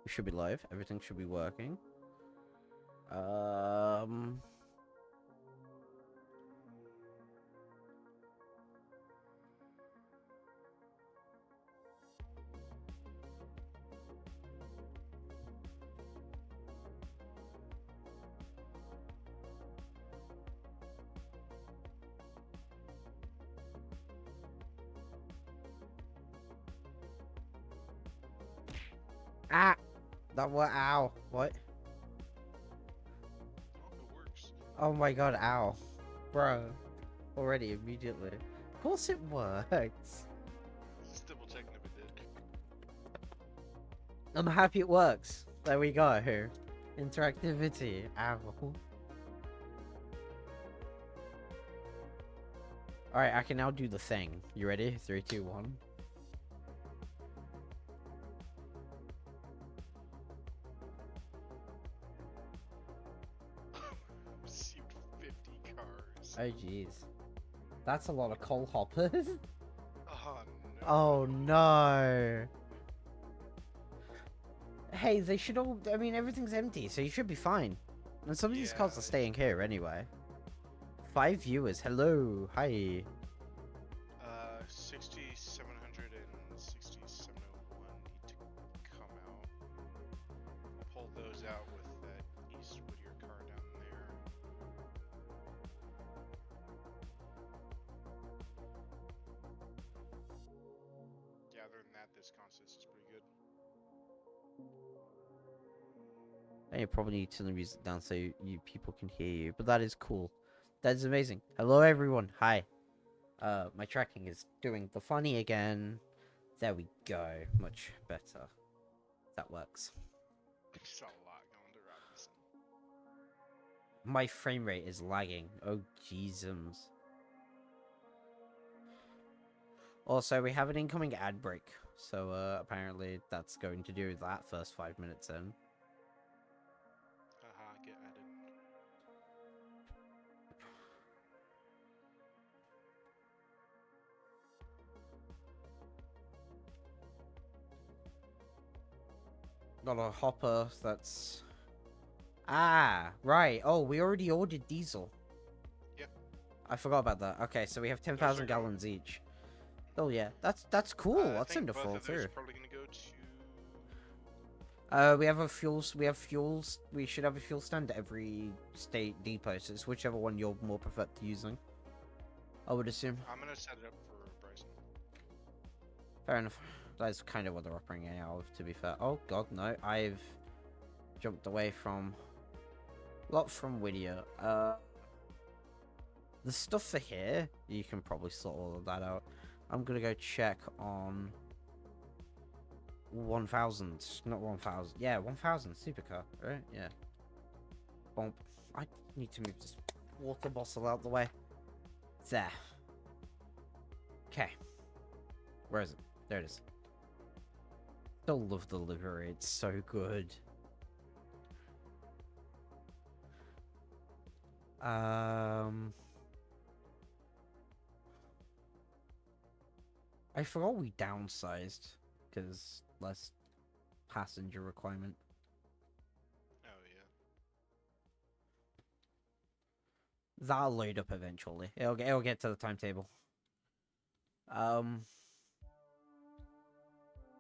We should be live. Everything should be working. Um. Ah! That what? Ow! What? Oh, it works. Oh my god! Ow! Bro! Already immediately. Of course it works. Just double checking if it did. I'm happy it works. There we go. Interactivity. Ow. Alright, I can now do the thing. You ready? 3, 2, 1. Received 50 cars. Oh jeez. That's a lot of coal hoppers. Oh no. Oh no. Hey, they should all. I mean, everything's empty, so you should be fine. And some of these cars are staying here anyway. 5 viewers. Hello. Hi. 6700 and 6701 need to come out. I'll pull those out with that East Whittier car down there. Yeah, other than that, this consist is pretty good. And you probably need to turn the music down so you people can hear you, but that is cool. That is amazing. Hello, everyone. Hi. My tracking is doing the funny again. There we go. Much better. That works. There's a lot going to Robinson. My frame rate is lagging. Oh, jeezums. Also, we have an incoming ad break. So, apparently that's going to do that first 5 minutes in. Haha, get added. Got a hopper that's... Ah, right. Oh, we already ordered diesel. Yep. I forgot about that. Okay, so we have 10,000 gallons each. Oh yeah, that's cool. That's wonderful both of too. those are probably gonna go to. We have a fuels. We have fuels. We should have a fuel stand at every state depot. So it's whichever one you're more preferred to using. I would assume. I'm gonna set it up for Bryson. Fair enough. That's kind of what they're operating out of, to be fair. Oh god, no. I've jumped away from... Lot from Whittier. The stuff for here, you can probably sort all of that out. I'm gonna go check on 1000, not 1000. Yeah, 1000 supercar, right? Yeah. Bomb. I need to move this water bottle out the way. There. Okay. Where is it? There it is. Still love the livery. It's so good. I forgot we downsized because less passenger requirement. Oh yeah. That'll load up eventually. It'll get to the timetable.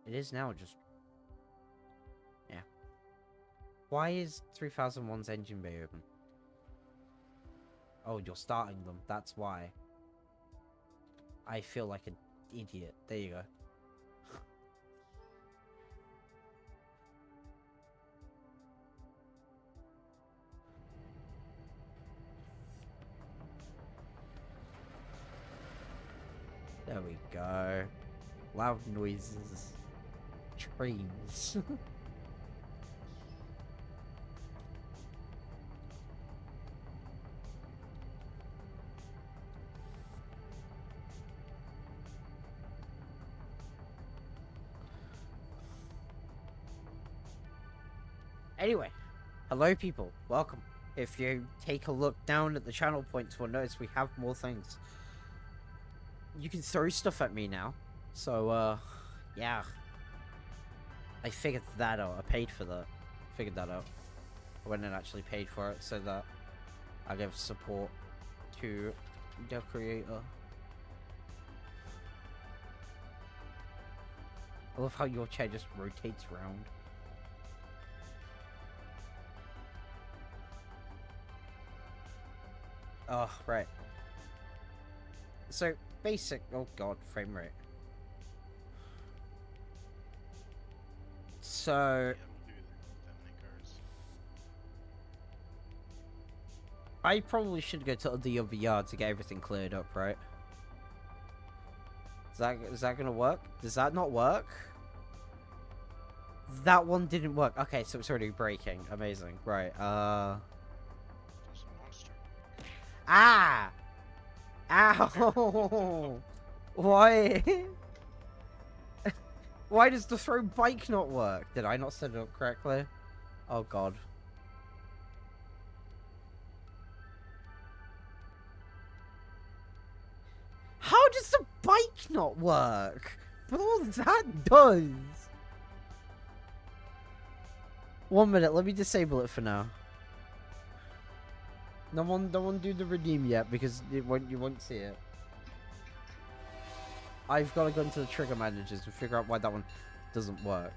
It is now just... Yeah. Why is 3001's engine bay open? Oh, you're starting them. That's why. I feel like an idiot. There you go. There we go. Loud noises. Trains. Anyway, hello people, welcome. If you take a look down at the channel points, we'll notice we have more things. You can throw stuff at me now. So, yeah. I figured that out. I paid for that. Figured that out. I went and actually paid for it so that I give support to the creator. I love how your chair just rotates around. Oh, right. So, basic... Oh god, frame rate. So... Yeah, we'll do that many cars. I probably should go to the other yard to get everything cleared up, right? Is that gonna work? Does that not work? That one didn't work. Okay, so it's already breaking. Amazing. Right, There's a monster. Ah! Ow! Why? Why does the throw bike not work? Did I not set it up correctly? Oh god. How does the bike not work? But all that does. 1 minute, let me disable it for now. No one do the redeem yet because you won't see it. I've got to go into the trigger managers and figure out why that one doesn't work.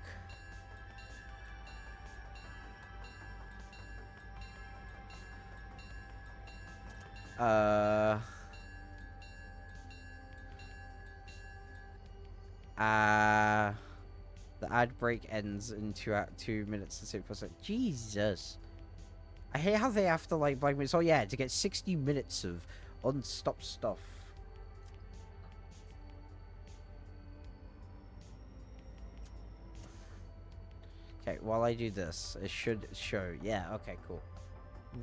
The ad break ends in 2 minutes and 6%. Jesus. I hate how they have to like me. So yeah, to get 60 minutes of unstopped stuff. Okay, while I do this, it should show. Yeah, okay, cool.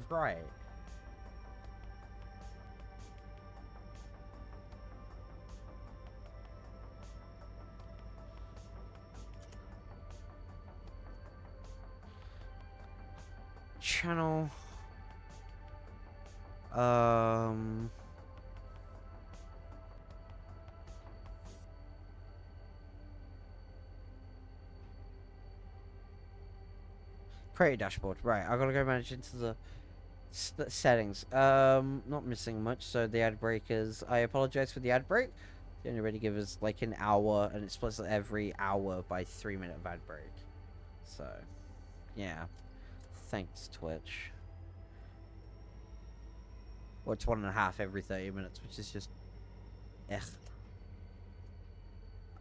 Right. Channel. Create dashboard. Right, I gotta go manage into the settings. Not missing much. So the ad breakers. I apologize for the ad break. They only really give us like an hour, and it splits every hour by 3 minute of ad break. So, yeah. Thanks, Twitch. Well, it's 1.5 every 30 minutes, which is just...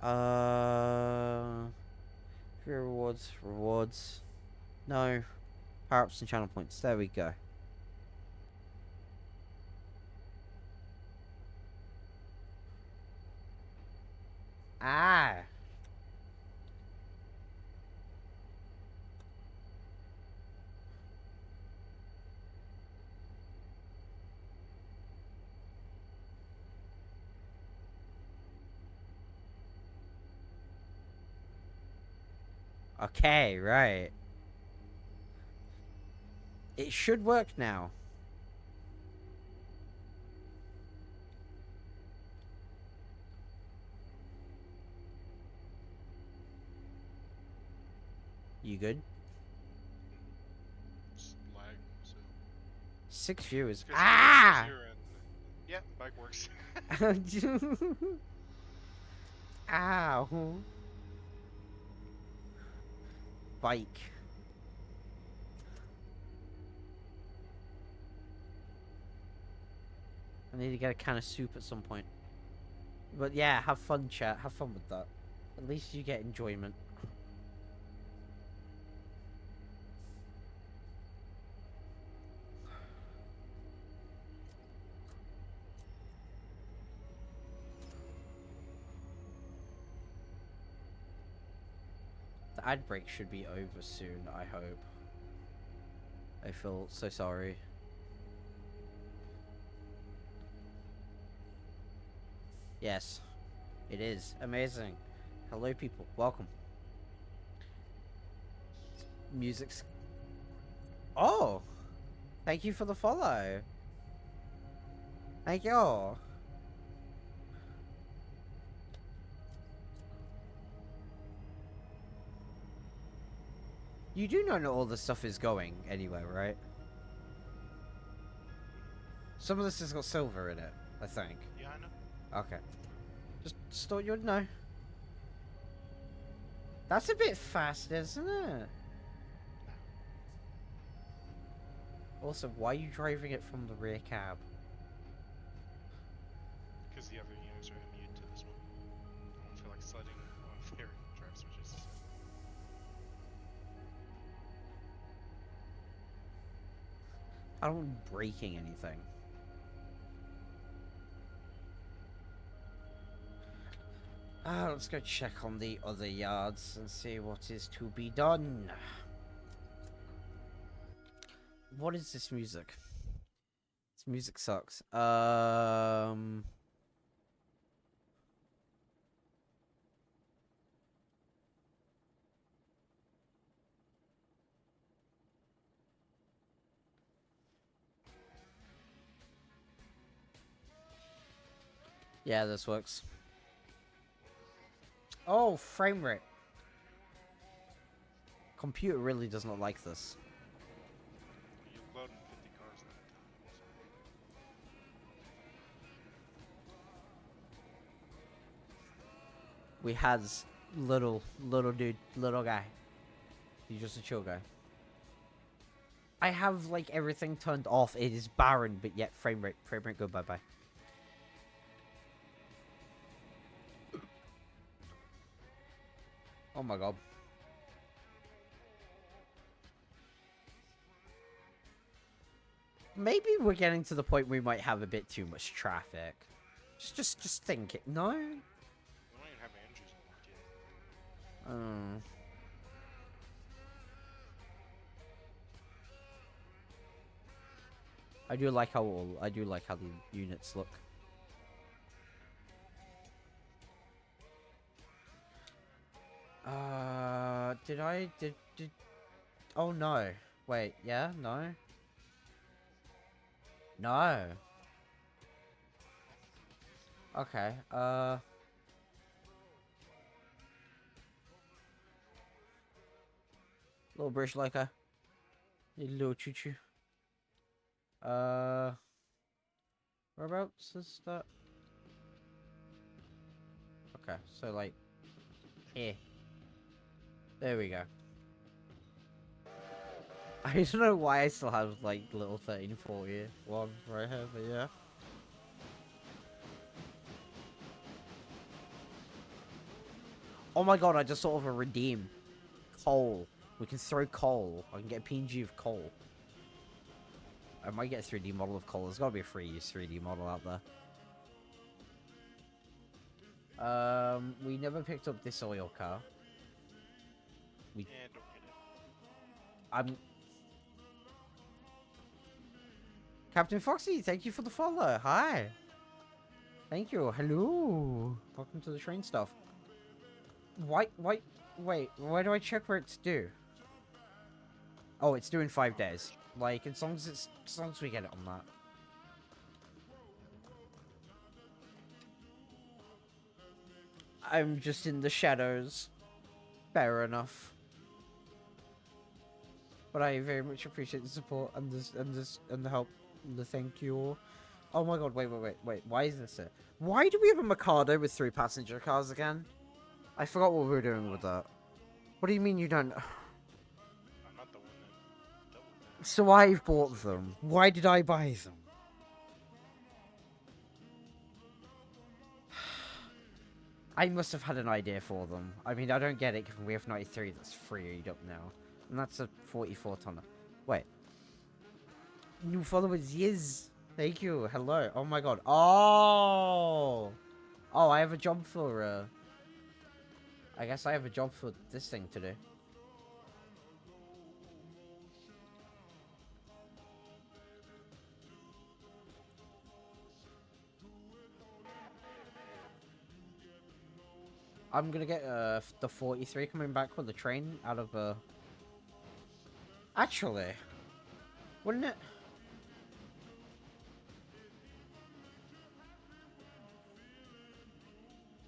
Ugh. Free rewards, rewards. No. Power-ups and channel points. There we go. Ah! Okay, right. It should work now. You good? Just lag, so. 6 viewers. 'Cause Ah! you're in- Yeah, bike works. Ow. Bike. I need to get a can of soup at some point. But yeah, have fun, chat. Have fun with that. At least you get enjoyment. The ad break should be over soon, I hope. I feel so sorry. Yes, it is. Amazing. Hello, people. Welcome. Music's... Oh! Thank you for the follow. Thank you. You do know not all this stuff is going anywhere, right? Some of this has got silver in it, I think. Yeah, I know. Okay. Just thought you'd know. That's a bit fast, isn't it? Also, why are you driving it from the rear cab? Because the other units are immune to this one. I don't feel like sliding on fair drive switches. I don't want breaking anything. Let's go check on the other yards and see what is to be done. What is this music? This music sucks. Yeah, this works. Oh, frame rate. Computer really does not like this. You load in 50 cars at a time. We has little dude, little guy. He's just a chill guy. I have like everything turned off. It is barren, but yet frame rate go bye bye. Oh my god. Maybe we're getting to the point we might have a bit too much traffic. Just think it. No? We don't even have Andrews unlocked yet. I do like how the units look. Did oh no. Wait, yeah? No? No. Okay, little British Leica. Little choo-choo. Whereabouts is that? Okay, so like here. There we go. I don't know why I still have like little 1340 one right here, but yeah. Oh my god, I just thought of a redeem. Coal. We can throw coal. I can get a PNG of coal. I might get a 3D model of coal. There's gotta be a free use 3D model out there. We never picked up this oil car. Yeah, don't get it. Captain Foxy, thank you for the follow. Hi. Thank you. Hello. Welcome to the train stuff. Wait, why do I check where it's due? Oh, it's due in 5 days. Like, as long as we get it on that. I'm just in the shadows. Fair enough. But I very much appreciate the support and the help. The thank you all. Oh my god, wait. Why is this it? Why do we have a Mikado with 3 passenger cars again? I forgot what we were doing with that. What do you mean you don't? I'm not the one that dealt with that. So I've bought them. Why did I buy them? I must have had an idea for them. I mean, I don't get it given we have 93 that's freed up now. And that's a 44 tonner. Wait. New followers, yes. Thank you. Hello. Oh my god. Oh! Oh, I have a job for, I guess I have a job for this thing to do. I'm gonna get the 43 coming back with the train out of Actually, wouldn't it?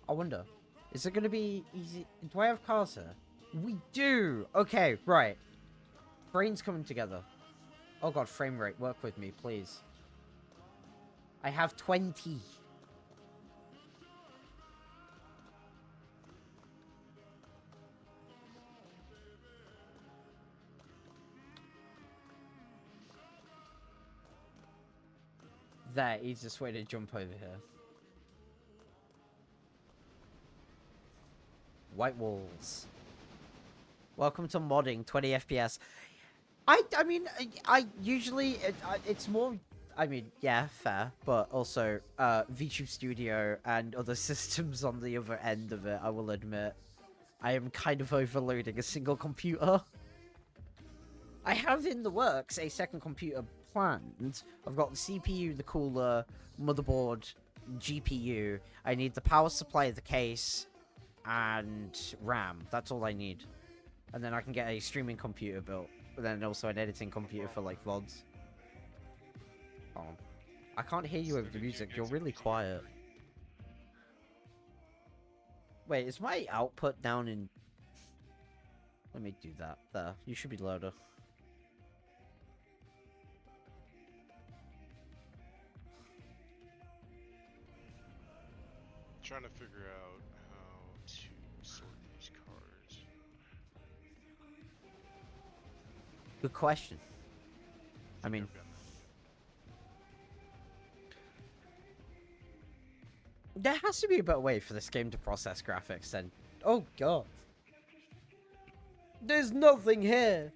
I wonder. Is it gonna be easy? Do I have cars here? We do! Okay, right. brain's coming together. Oh god, frame rate, work with me, please. I have 20. There, easiest way to jump over here. White walls. Welcome to modding 20 FPS. I mean, I usually, it's more, I mean, yeah, fair, but also, VTube Studio and other systems on the other end of it, I will admit. I am kind of overloading a single computer. I have in the works a second computer planned. I've got the CPU, the cooler, motherboard, GPU. I need the power supply, the case, and RAM. That's all I need. And then I can get a streaming computer built. But then also an editing computer for, like, VODs. Oh. I can't hear you over the music. You're really quiet. Wait, is my output down in... Let me do that. There. You should be louder. Trying to figure out how to sort these cars. Good question. I mean... There has to be a better way for this game to process graphics than... Oh god. There's nothing here!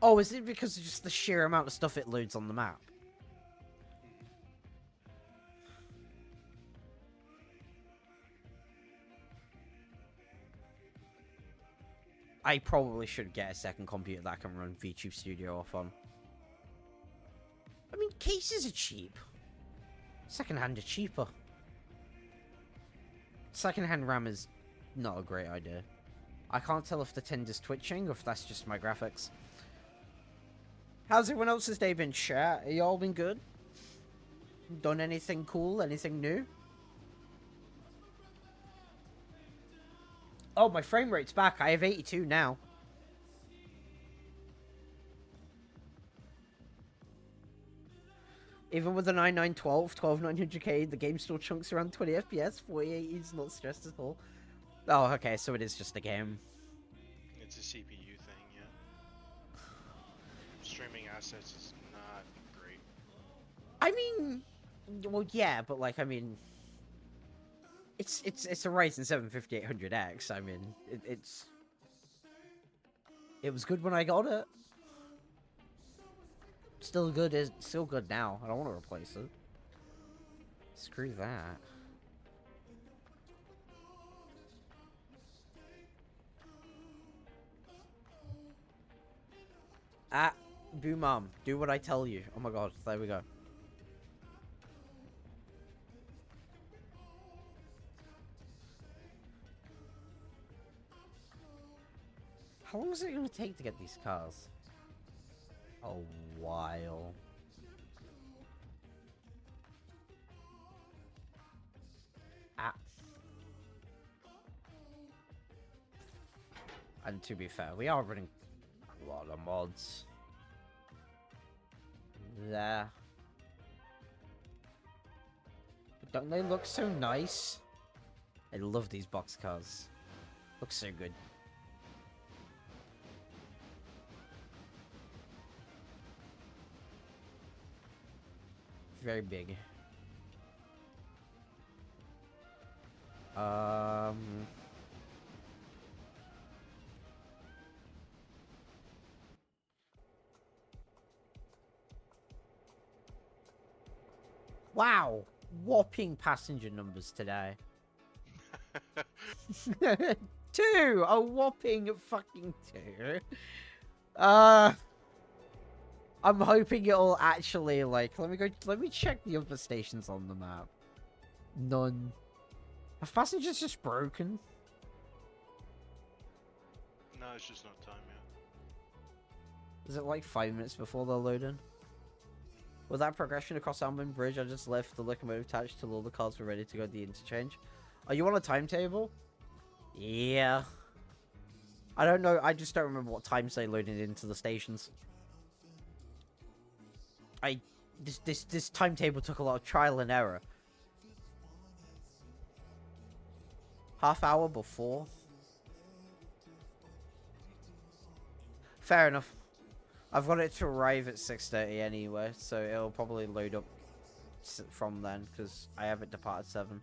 Oh, is it because of just the sheer amount of stuff it loads on the map? I probably should get a second computer that I can run VTube Studio off on. I mean, cases are cheap. Secondhand are cheaper. Secondhand RAM is not a great idea. I can't tell if the tinder's twitching or if that's just my graphics. How's everyone else's day been, chat? Are you all been good? Done anything cool? Anything new? Oh, my frame rate's back. I have 82 now. Even with the 9912, 12900K, the game still chunks around 20 FPS. 4080 is not stressed at all. Oh, okay, so it is just a game. It's a CPU thing, yeah. Streaming assets is not great. I mean, well, yeah, but like, I mean, it's a Ryzen 7 5800X. I mean, it was good when I got it. Still good now. I don't want to replace it. Screw that. Ah, Boo Mom, do what I tell you. Oh my god, there we go. How long is it going to take to get these cars? A while. Ah. And to be fair, we are running a lot of mods. There. But don't they look so nice? I love these box cars. Looks so good. Very big. Wow, whopping passenger numbers today. 2, a whopping fucking 2. I'm hoping it'll actually, like, let me check the other stations on the map. None. Have passengers just broken? No, it's just not time yet. Is it like 5 minutes before they're loading? With that progression across Almond Bridge, I just left the locomotive attached till all the cars were ready to go to the interchange. Are you on a timetable? Yeah. I don't know. I just don't remember what times they loaded into the stations. This timetable took a lot of trial and error. Half hour before. Fair enough. I've got it to arrive at 6:30 anyway, so it'll probably load up from then, because I have it depart at 7.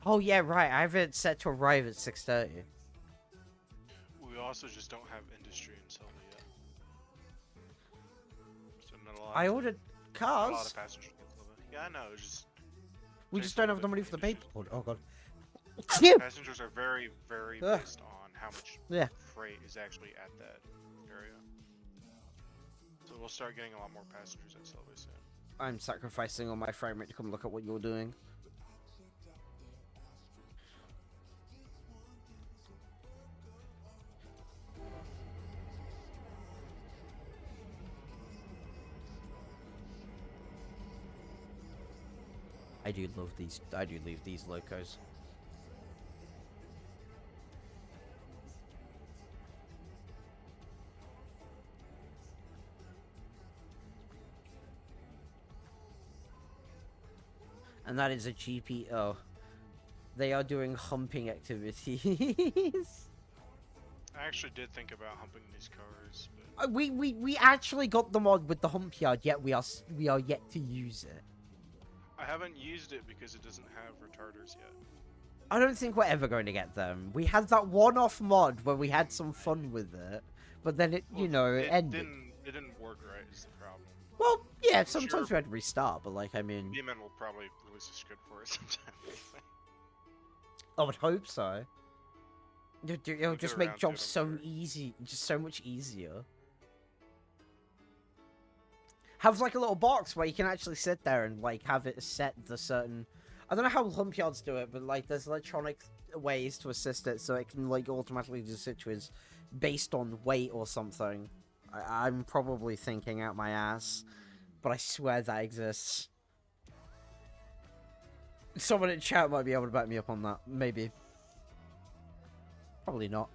Oh yeah, right. I have it set to arrive at 6:30. We also just don't have industry in Selma yet. So not a lot. I ordered Not a lot cars. of passengers in Selma. Yeah, I know. It's just We takes just a don't little have the bit money for for the industry. paperboard. Oh god. Phew! Passengers are very, very Ugh. based on how much Yeah. freight is actually at that area. So we'll start getting a lot more passengers at Selby soon. I'm sacrificing all my frame rate to come look at what you're doing. I do love these. I do leave these locos. And that is a GPO. They are doing humping activities. I actually did think about humping these cars, but we actually got the mod with the hump yard, yet we are yet to use it. I haven't used it because it doesn't have retarders yet. I don't think we're ever going to get them. We had that one-off mod where we had some fun with it, but then it, you know, it ended. It didn't work right is the problem. Well, yeah, I'm sometimes sure we had to restart, but like, I mean, BMN will probably release a script for it sometime. I would hope so. It'll We'll just get make around to jobs it, I'm so sure. easy, just so much easier. Have like a little box where you can actually sit there and like have it set the certain. I don't know how hump yards do it, but like there's electronic ways to assist it so it can like automatically do situations based on weight or something. I'm probably thinking out my ass, but I swear that exists. Someone in chat might be able to back me up on that. Maybe. Probably not.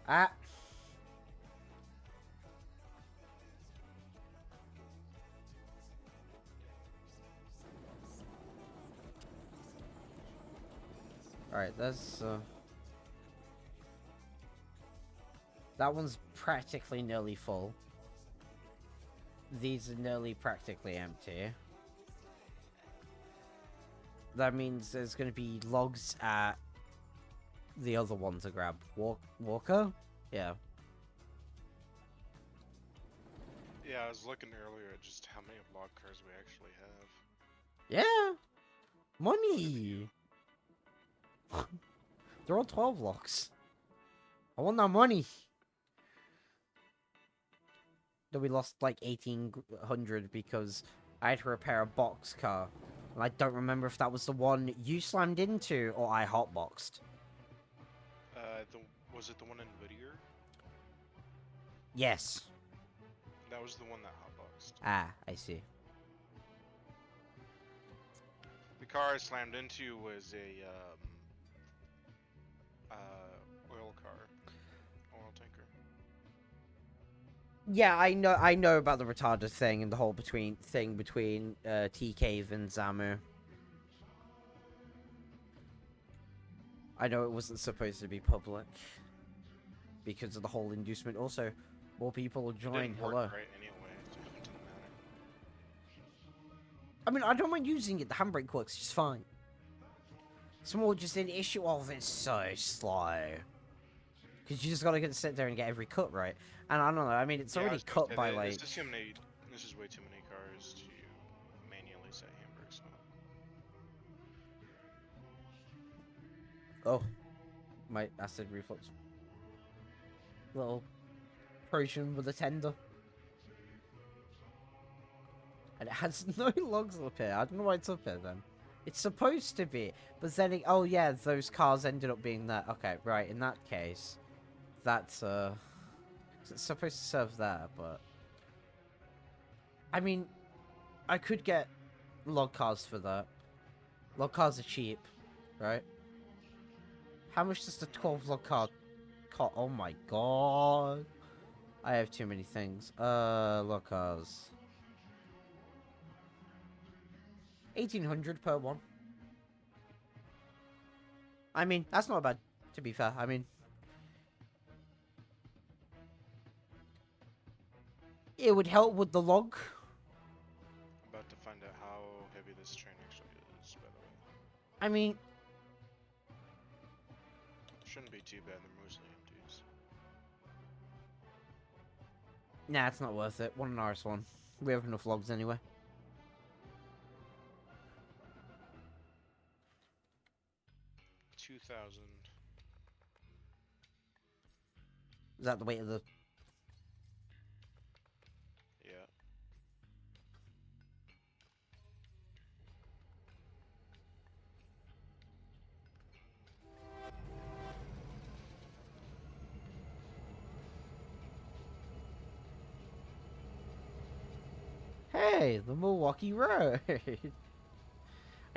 Ah. Alright, that's that one's practically nearly full. These are nearly practically empty. That means there's going to be logs at the other one to grab. Walker? Yeah. Yeah, I was looking earlier at just how many log cars we actually have. Yeah! Money! They're all 12 locks. I want that money. Then we lost like 1,800 because I had to repair a box car. And I don't remember if that was the one you slammed into or I hotboxed. Was it the one in Whittier? Yes. That was the one that hotboxed. Ah, I see. The car I slammed into was a oil car, oil tanker. Yeah, I know about the retarded thing and the whole thing between T-Cave and Zamu. I know it wasn't supposed to be public because of the whole inducement. Also, more people will It join. didn't work Hello. right anyway, so it didn't matter. I mean, I don't mind using it. The handbrake works just fine. It's more just an issue of it's so slow. Because you just gotta sit there and get every cut right. And I don't know, I mean, it's Yeah, I already was gonna cut say by that like... This is way too many cars to manually set handbrakes on. Oh. My acid reflux. Little Persian with a tender. And it has no logs up here. I don't know why it's up here then. It's supposed to be. But then oh yeah, those cars ended up being there. Okay, right, in that case. That's it's supposed to serve there, but I mean I could get log cars for that. Log cars are cheap, right? How much does the 12 log car cost? Oh my god. I have too many things. Log cars. 1800 per one. I mean, that's not bad, to be fair. I mean, it would help with the log. I'm about to find out how heavy this train actually is, by the way. I mean, Shouldn't be too bad, they're mostly empties. nah, it's not worth it. One RS1. We have enough logs anyway. $2,000. Is that the weight of the... Yeah. Hey, the Milwaukee Road. I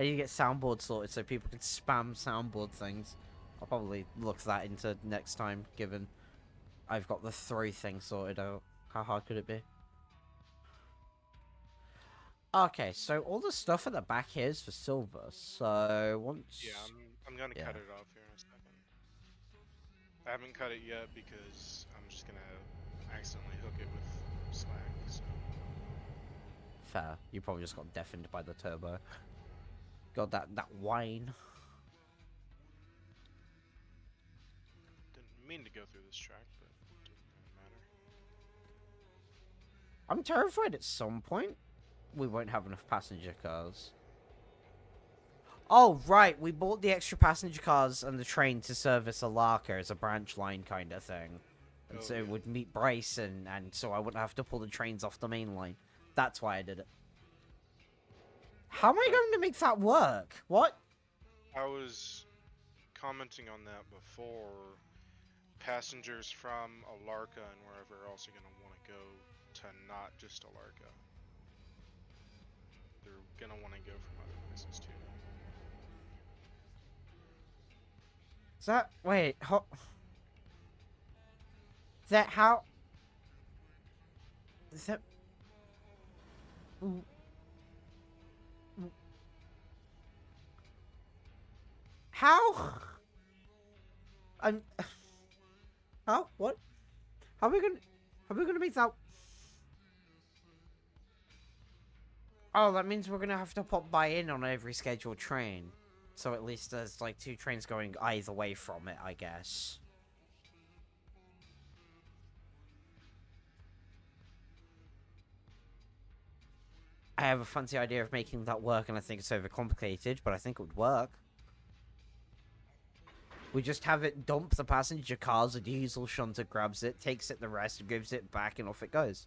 need to get soundboard sorted so people can spam soundboard things. I'll probably look that into next time, given I've got the throw thing sorted out. How hard could it be? Okay, so all the stuff at the back here is for silver. So once... Yeah, I'm gonna cut it off here in a second. I haven't cut it yet because I'm just gonna accidentally hook it with slack, so. Fair. You probably just got deafened by the turbo. Got that whine. Didn't mean to go through this track, but it didn't really matter. I'm terrified at some point we won't have enough passenger cars. Oh, right. We bought the extra passenger cars and the train to service Alarka as a branch line kind of thing. And so it would meet Bryce, and so I wouldn't have to pull the trains off the main line. That's why I did it. How am I going to make that work? What? I was commenting on that before. Passengers from Alarka and wherever else are gonna want to go to not just Alarka. They're gonna want to go from other places too. Is that... Wait, how... Is that how... Is that... How? I'm... How? What? How are we gonna make that... Oh, that means we're gonna have to pop by in on every scheduled train. So at least there's like 2 trains going either way from it, I guess. I have a fancy idea of making that work, and I think it's overcomplicated, but I think it would work. We just have it dump the passenger cars, a diesel shunter grabs it, takes it the rest, gives it back, and off it goes.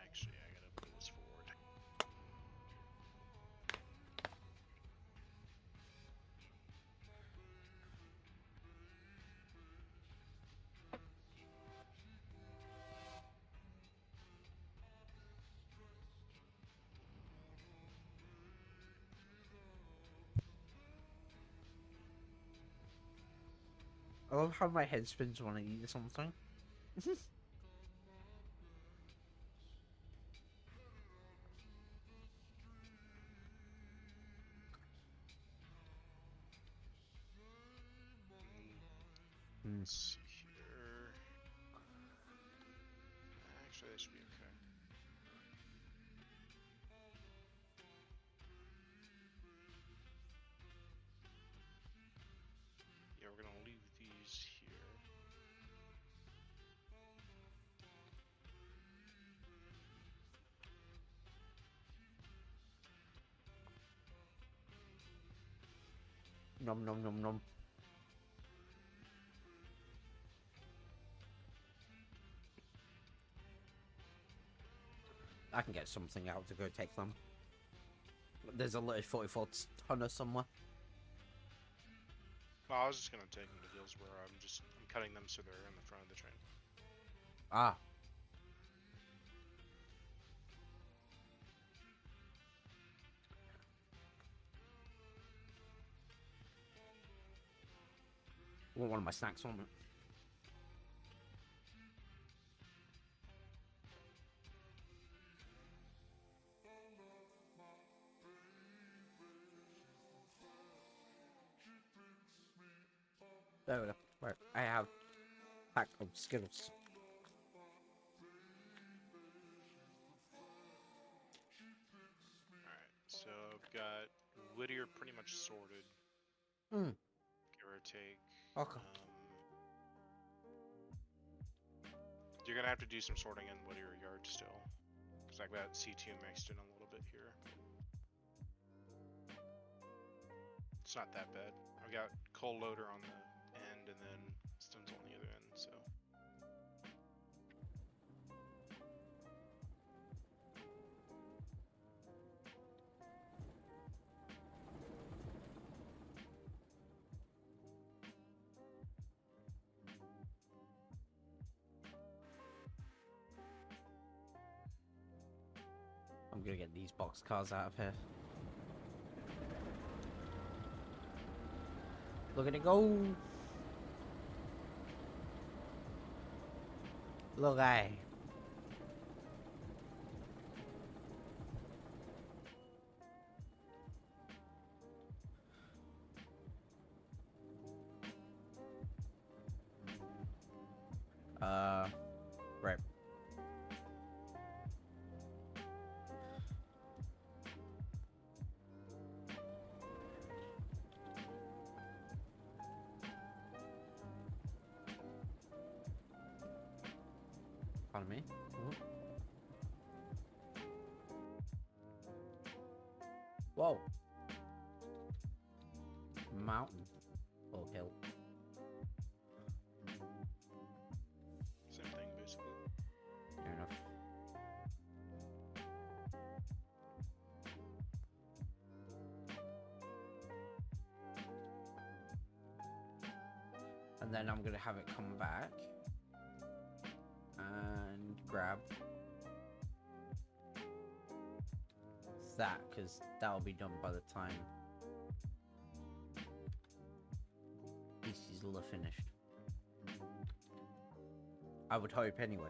Actually, I gotta pull this forward. I love how my head spins when I eat something. Let's see here. Actually, that should be okay. Yeah, we're gonna leave these here. Nom nom nom nom. I can get something out to go take them. there's a little 44 tonner somewhere. Well, I was just gonna take them to Hillsborough. I'm cutting them so they're in the front of the train. Ah. Want one of my snacks on it. There we go. Right, I have pack of Skittles. Alright, so I've got Whittier pretty much sorted, Hmm. give or take. Okay. You're gonna have to do some sorting in Whittier Yard still. Because I've got C2 mixed in a little bit here. It's not that bad. I've got coal loader on the end and then stones on the other end, so. I'm gonna get these box cars out of here. Look at it go! Look, right. Pardon me? What? Whoa. Mountain. Or hill. Same thing, basically. Fair enough. And then I'm gonna have it come back and grab that, because that'll be done by the time this is all finished. I would hope anyway.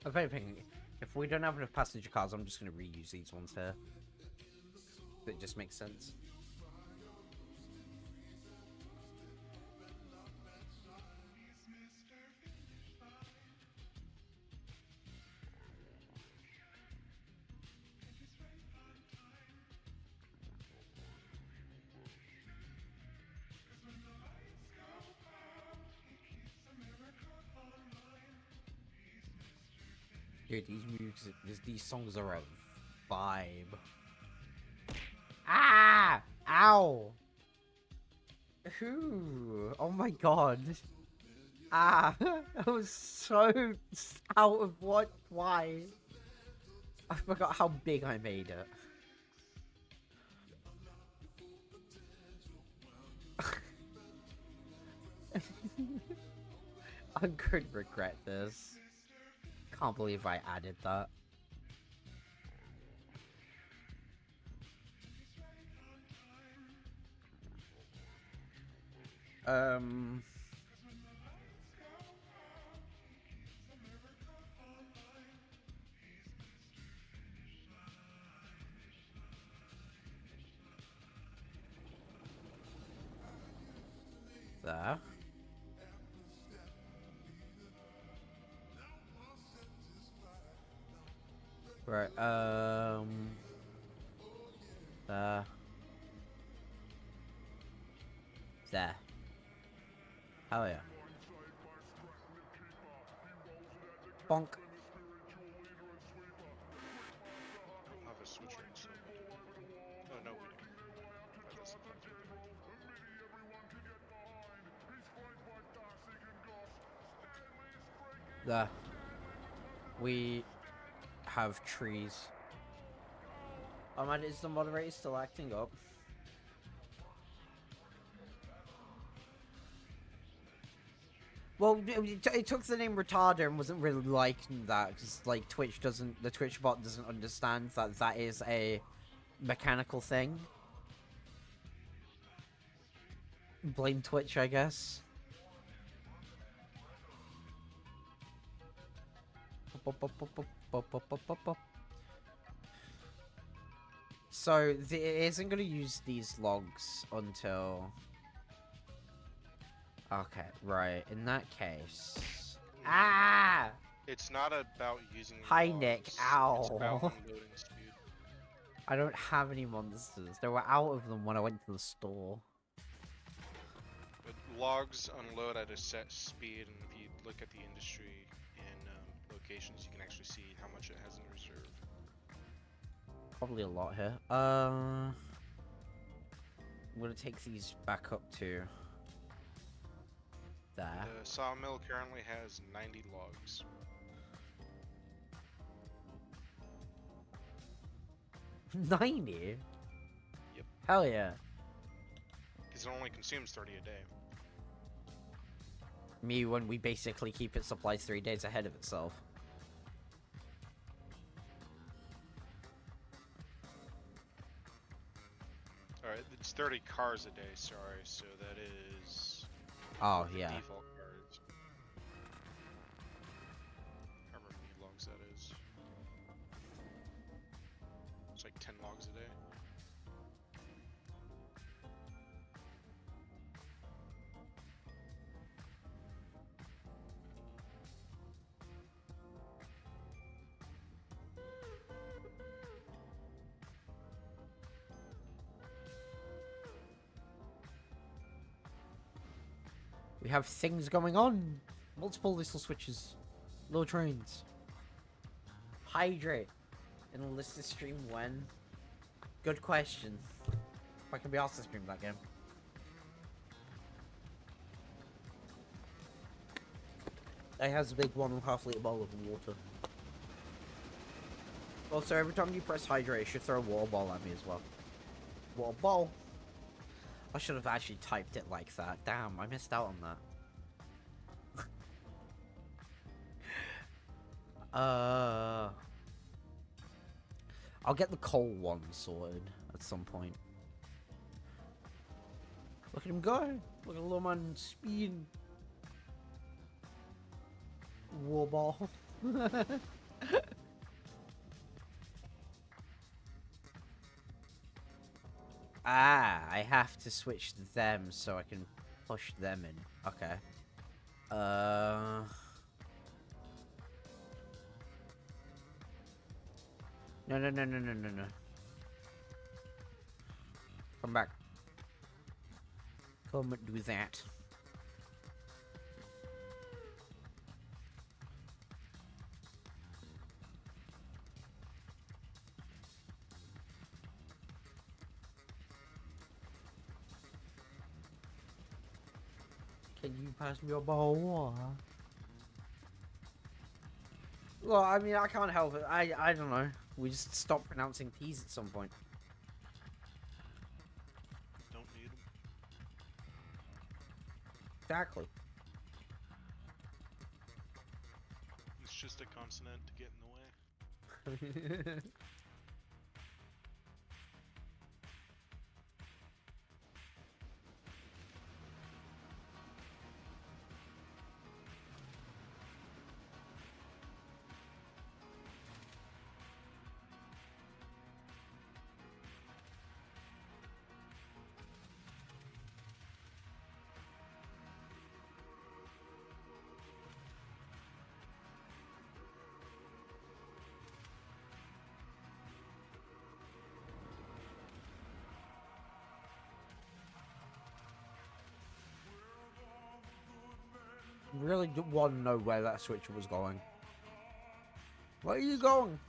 If anything, if we don't have enough passenger cars, I'm just going to reuse these ones here. It just makes sense. Dude, these songs are a vibe. Ah! Ow! Ooh! Oh my god! Ah! I was so out of what? Why? I forgot how big I made it. I'm going to regret this. Can't believe I added that. There. Right, there. There. Hell yeah. Bonk. Don't have a switcher installed. Oh no, we do. That doesn't factor. There. We have trees. Oh man, is the moderator still acting up? Well, it took the name retarder and wasn't really liking that because, like, the Twitch bot doesn't understand that that is a mechanical thing. Blame Twitch, I guess. So, it isn't going to use these logs until... Okay, right. In that case... Ah! It's not about using Hi, logs. Nick. It's Ow. about unloading speed. I don't have any monsters. They were out of them when I went to the store. But logs unload at a set speed, and if you look at the industry and locations, you can actually see how much it has in reserve. Probably a lot here. I'm gonna take these back up to there. The sawmill currently has 90 logs. $90? Yep. Hell yeah. Because it only consumes 30 a day. Me when we basically keep its supplies 3 days ahead of itself. Alright, it's 30 cars a day, sorry, so that is... Oh, the yeah. default cars. I remember how many logs that is. It's like 10 logs a day. We have things going on. Multiple little switches. Little trains. Hydrate. And list the stream when? Good question. If I can be asked to stream that game. It has a big 1.5 litre bottle of water. Also, every time you press hydrate, it should throw a water ball at me as well. Water ball. I should have actually typed it like that. Damn, I missed out on that. I'll get the coal one sorted at some point. Look at him go. Look at the little man speeding. War ball. Ah, I have to switch them so I can push them in. Okay. No, no, no, no, no, no, no. Come back. Come do that. Can you pass me a bowl of water? Well, I mean, I can't help it. I don't know. We just stop pronouncing T's at some point. Don't need them. Exactly. It's just a consonant to get in the way. really want to know where that switcher was going. Where are you going?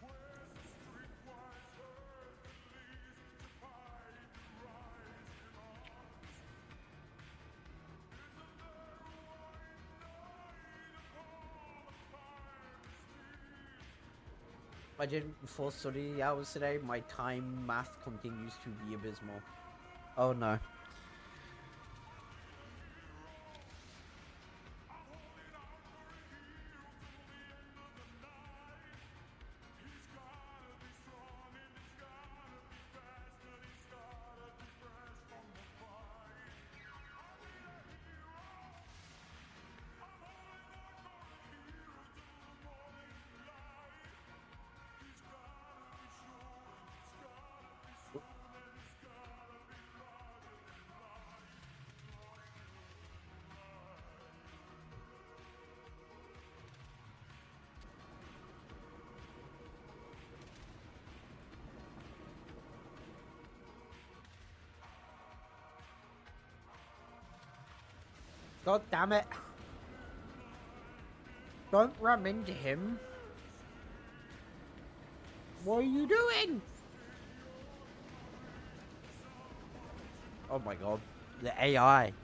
I didn't before study hours today. My time math continues to be abysmal. Oh no. God damn it. Don't ram into him. What are you doing? Oh my god. The AI.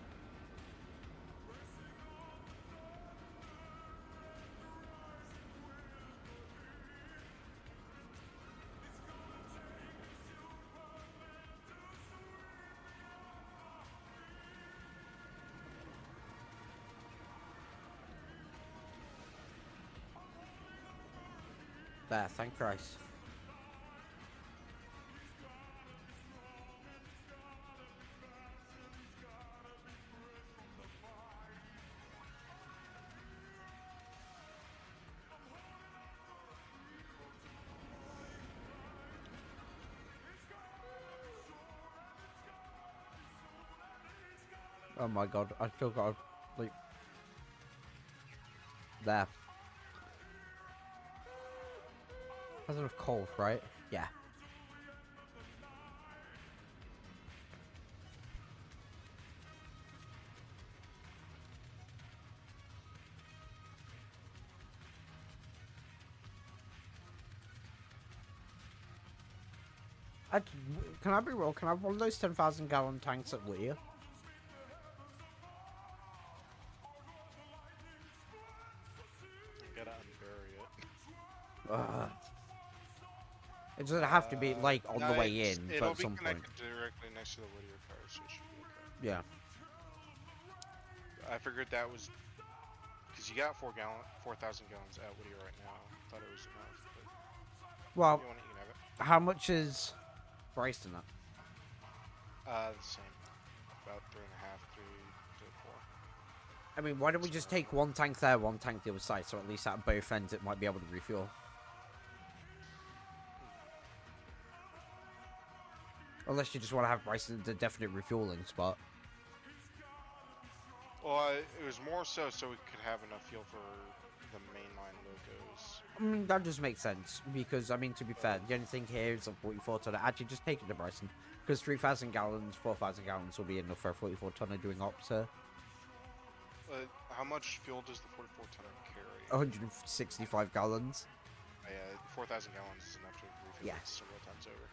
There, thank Christ. Oh my god, I still got like there. Has enough cold, right? Yeah. Can I be real? Can I have one of those 10,000 gallon tanks at Whittier? Gotta unbury it. It doesn't have to be like on the way in, but it'll at be some point. connected directly next to the Whittier car, so it should be okay. Yeah. I figured that was because you got 4,000 gallons at Whittier right now. Thought it was enough. But Well, if you want it, you can have it. how much is Bryson at? The same. About 3.5, 3 to 4. I mean, why don't we just take one tank there, one tank the other side, so at least at both ends it might be able to refuel. Unless you just want to have Bryson the definite refueling spot. Well, it was more so we could have enough fuel for the mainline locos. I mean, that just makes sense, because, I mean, to be fair, the only thing here is a 44 tonner. Actually, just take it to Bryson, because 3,000 gallons, 4,000 gallons will be enough for a 44 tonner doing ops here. How much fuel does the 44 tonner carry? 165 gallons. Yeah, 4,000 gallons is enough to refuel it several times over.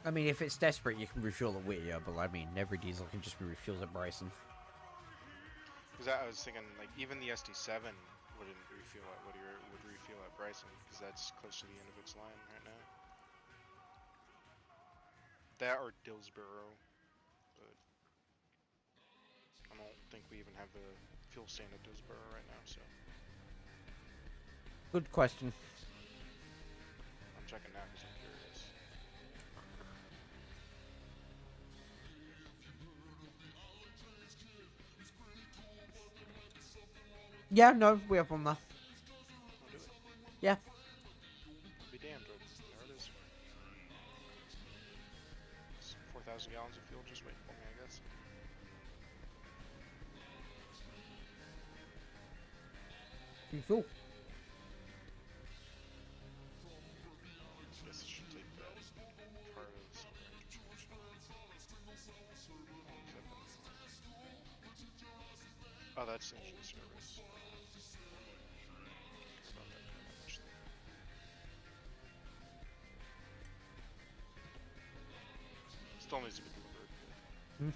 I mean, if it's desperate, you can refuel at Whittier, but I mean, every diesel can just be refueled at Bryson. Because I was thinking, like, even the SD7 wouldn't refuel at Whittier, it would refuel at Bryson, because that's close to the end of its line right now. That or Dillsboro, but I don't think we even have the fuel stand at Dillsboro right now, so Good question. I'm checking now because I'm curious. Yeah, no, we have one there. I'll do it. Yeah. Be damned, but there it is. It's 4,000 gallons of fuel just waiting for me, I guess. Refuel. Oh, that's engine service. About that much. Still needs to be delivered. Hmm.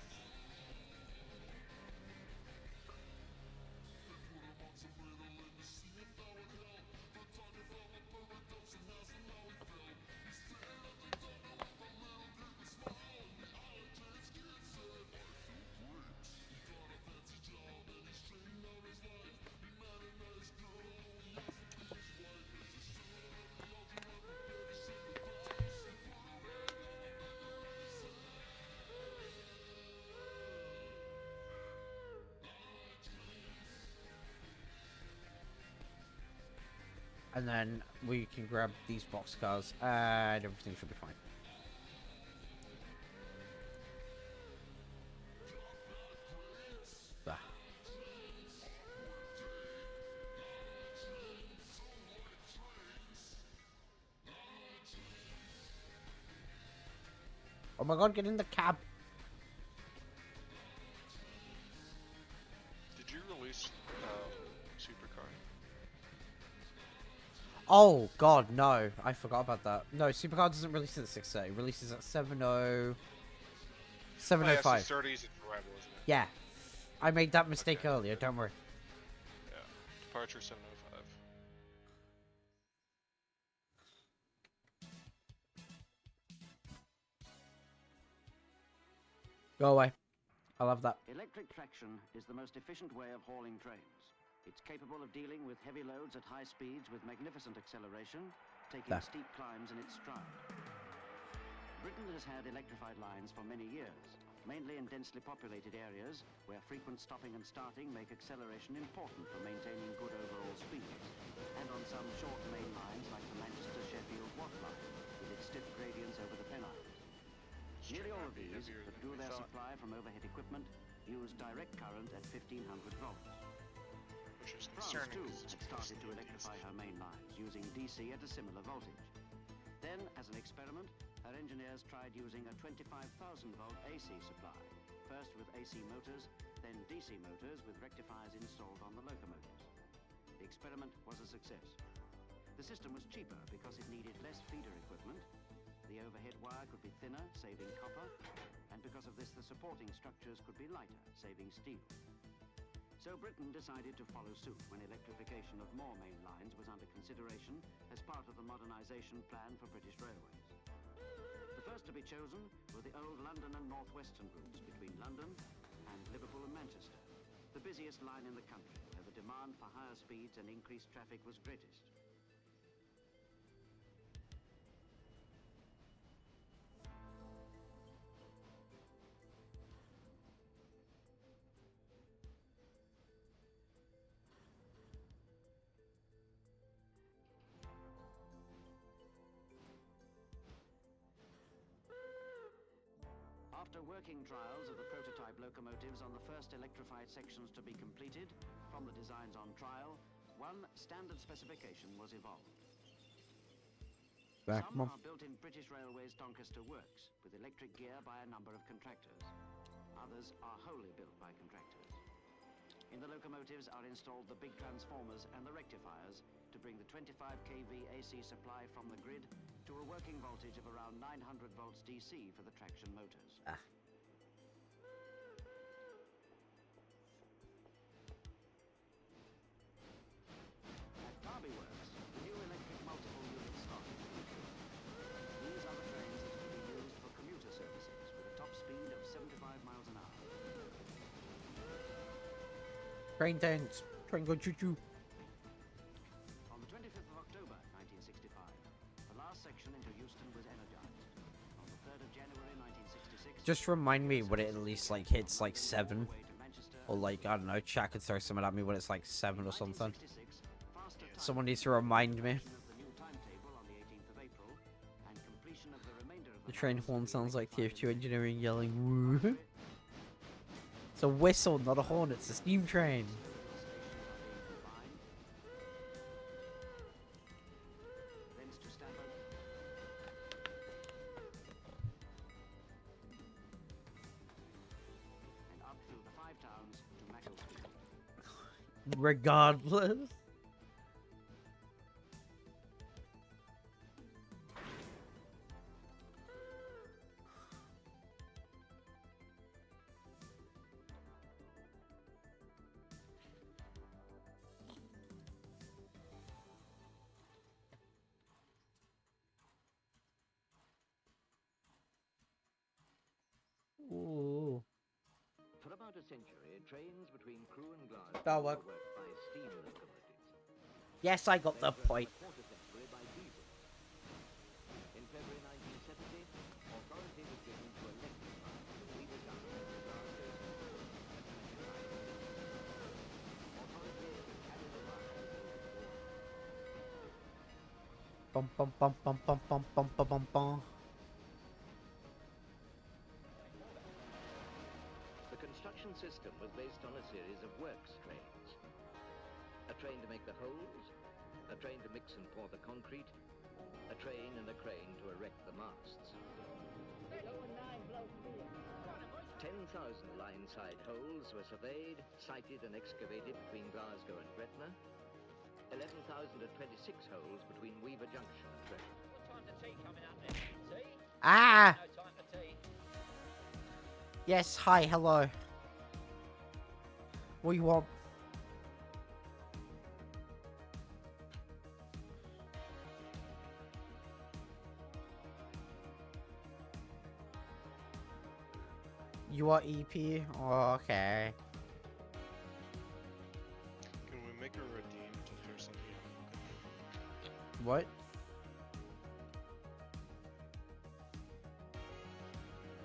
And then we can grab these boxcars, and everything should be fine. Ah. Oh my god, get in the cab! Did you release Supercar? Oh god, no. I forgot about that. No, Supercar doesn't release at 6:30. It releases at 7:00... 7:05. Oh, yeah, 6:30 is arrival, isn't it? Yeah. I made that mistake earlier, don't worry. Yeah. Departure 7:05. Go away. I love that. Electric traction is the most efficient way of hauling trains. It's capable of dealing with heavy loads at high speeds with magnificent acceleration, taking There. steep climbs in its stride. Britain has had electrified lines for many years, mainly in densely populated areas where frequent stopping and starting make acceleration important for maintaining good overall speeds, and on some short main lines like the Manchester-Sheffield Watt line, with its stiff gradients over the Pennines. Nearly all of these that drew their supply from overhead equipment use direct current at 1500 volts. Which is France, concerning. too, 'cause it's had started to close electrify the her main lines using DC at a similar voltage. Then, as an experiment, her engineers tried using a 25,000-volt AC supply, first with AC motors, then DC motors with rectifiers installed on the locomotives. The experiment was a success. The system was cheaper because it needed less feeder equipment. The overhead wire could be thinner, saving copper, and because of this the supporting structures could be lighter, saving steel. So Britain decided to follow suit when electrification of more main lines was under consideration as part of the modernisation plan for British Railways. The first to be chosen were the old London and North Western routes between London and Liverpool and Manchester, the busiest line in the country, where the demand for higher speeds and increased traffic was greatest. After working trials of the prototype locomotives on the first electrified sections to be completed, from the designs on trial, one standard specification was evolved. Back, Some Mum. are built in British Railways Doncaster Works, with electric gear by a number of contractors. Others are wholly built by contractors. In the locomotives are installed the big transformers and the rectifiers to bring the 25 kV AC supply from the grid to a working voltage of around 900 volts DC for the traction motors. Ah. At Derby Works, the new electric multiple unit started to be built. These are the trains that will be used for commuter services with a top speed of 75 miles an hour. Train dance. Train go choo-choo. On the 25th of October 1965, the last section into Euston was energized. On the 3rd of January 1966... Just remind me when it at least like hits like 7. Or like, I don't know, chat could throw something at me when it's like 7 or something. Someone needs to remind me. The train horn sounds like TF2 engineering yelling woo. It's a whistle, not a horn, it's a steam train. Regardless. Ooh. For about a century, trains between Crewe and Glasgow That'll were work. worked by steam locomotives. Yes, I got the Then for point. a quarter century by diesel. In February 1970, authority was given to electrify the Weaver Junction to Glasgow Central at 25 minutes. Authority carried the wires over the water. Bum bum bum bum bum bum bum bum bum bum. The construction system was based on a series of works trains. A train to make the holes, a train to mix and pour the concrete, a train and a crane to erect the masts. 10,000 line-side holes were surveyed, sited and excavated between Glasgow and Gretna. 11,026 holes between Weaver Junction and Gretna. What time's the tea coming up then? Tea? Ah! No time for tea. Yes, hi, hello. What do you want? You are EP? Oh, okay. Can we make her redeem to throw something out? What?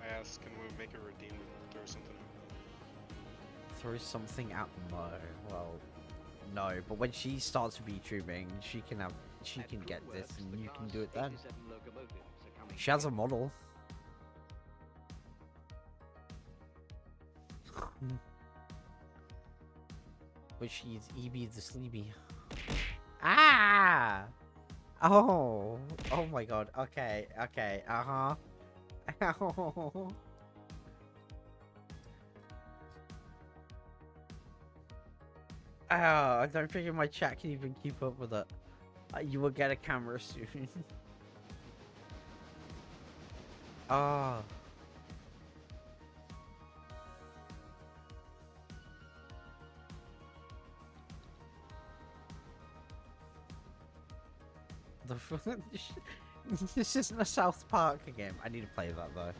I asked, can we make her redeem to throw something out? Throw something at no. Well, no. But when she starts VTubing, she can have, she At can Crewe get this, Works, and the you can Class do it then. 87 locomotives are coming She has a together. model. But she's EB the Sleepy. Ah! Oh! Oh my god. Okay, okay, uh-huh. Ow. Oh, I don't think my chat can even keep up with it. You will get a camera soon. Ah. The this isn't a South Park game. I need to play that though.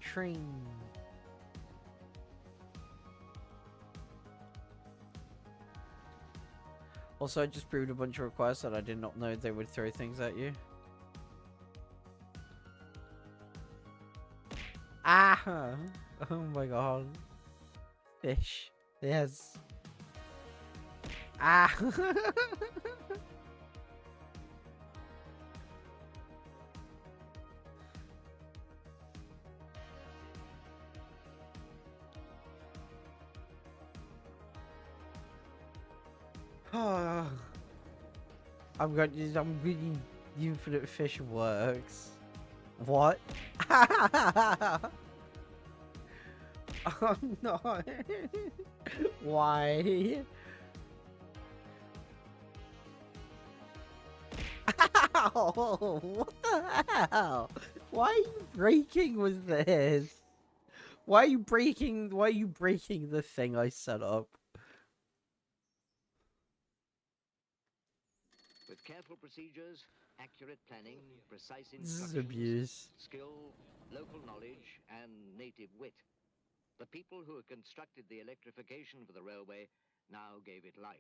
Train. Also, I just proved a bunch of requests that I did not know they would throw things at you. Ah! Oh my god. Fish. Yes. Ah! I'm getting the infinite fish works. What? Oh no. Why? Ow! What the hell? Why are you breaking with this? Why are you breaking the thing I set up? With careful procedures, accurate planning, precise This is instructions, abuse. skill, local knowledge, and native wit, the people who had constructed the electrification for the railway now gave it life.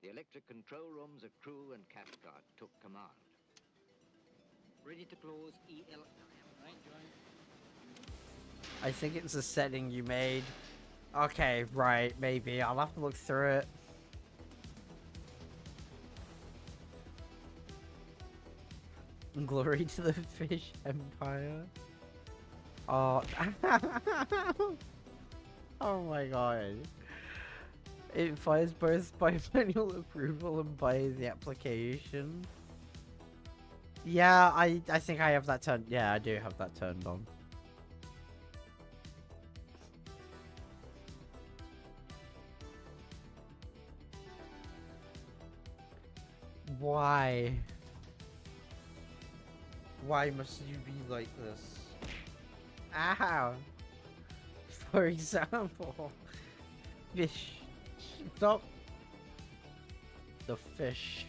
The electric control rooms at Crewe and Cathcart took command. Ready to close EL. Right, John? I think it's a setting you made. Okay, right, maybe. I'll have to look through it. Glory to the fish empire. Oh. Oh my god. It fires both by manual approval and by the application. Yeah, I think I have that turned. Yeah, I do have that turned on. Why? Why must you be like this? Ow! For example, fish. Stop. The fish.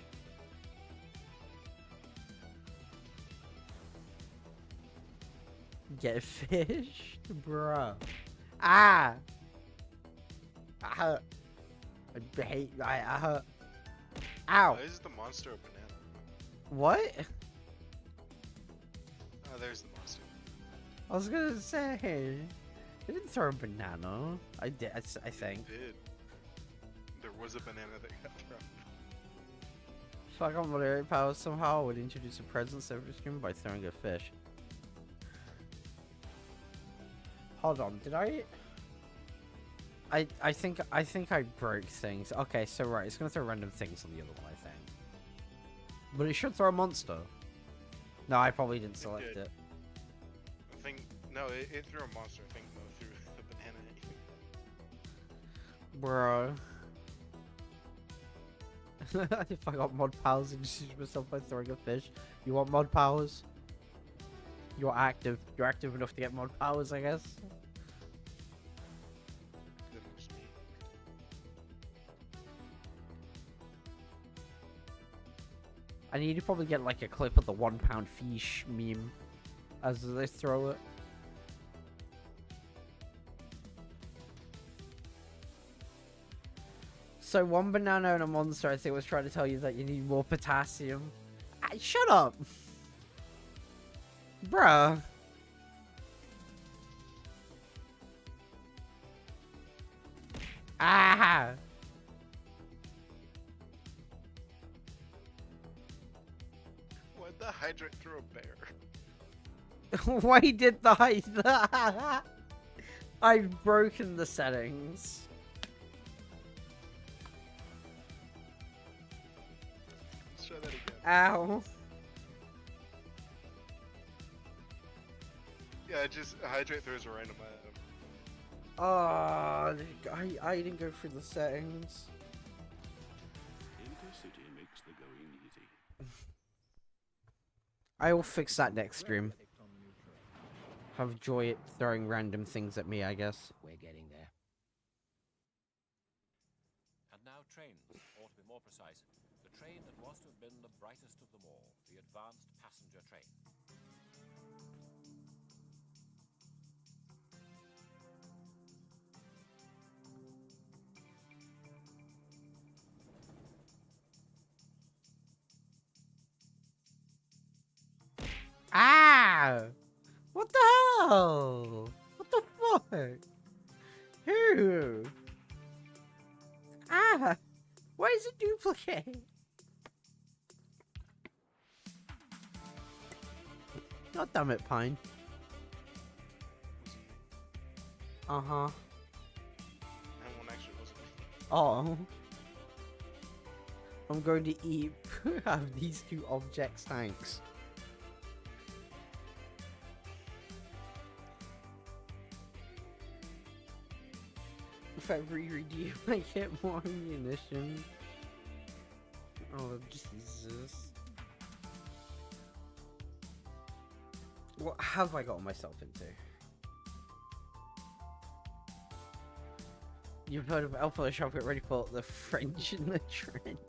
Get fish? Bruh. Ah! I hate. Ow! Why is the monster a banana? What? Oh, there's the monster. I was gonna say. I didn't throw a banana. I did. I think. Did. There was a banana that got thrown. Fuck on Moderate Power somehow would introduce a presence every stream by throwing a fish. Hold on, did I think I broke things. Okay, so right, it's gonna throw random things on the other one, I think. But it should throw a monster. No, I probably didn't select did. it. I think no, it threw a monster. I think Mo threw the banana at you. Bro. If I got mod powers and just use myself by throwing a fish. You want mod powers? You're active. You're active enough to get mod powers, I guess. That was me. I need to probably get like a clip of the £1 fish meme as they throw it. So one banana and a monster, I think, was trying to tell you that you need more potassium. Shut up! Bruh. Ah! Why'd the hydrant throw a bear? Why did the I've broken the settings. Let's try that again. Ow. Yeah, just hydrate throws a random item. Oh, I didn't go through the settings. Intercity makes the going easy. I will fix that next stream. Have Joy at throwing random things at me, I guess. We're getting there. And now trains, or to be more precise, the train that was to have been the brightest of them all, the advanced passenger train. Ah! What the hell? What the fuck? Who? Ah! Why is it duplicate? God damn it, Pine. Uh-huh. And one actually wasn't me. Oh. I'm going to eat out of these two objects, thanks. If I re-redeem, I get more ammunition. Oh, Jesus. What have I gotten myself into? You've heard of Alpha Shop, get ready for the French in the trend.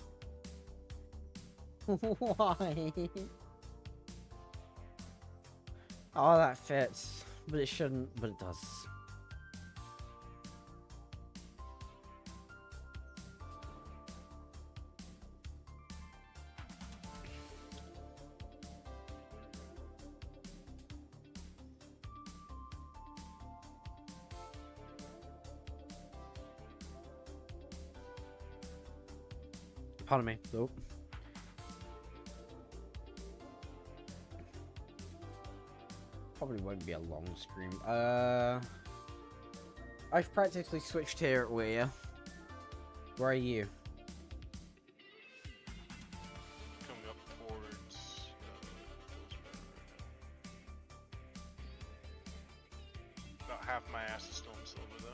Why? Oh, that fits. But it shouldn't, but it does. Pardon me. Nope. Probably won't be a long stream. I've practically switched here at Weir. Where are you? Coming up towards about half my ass is still in silver though.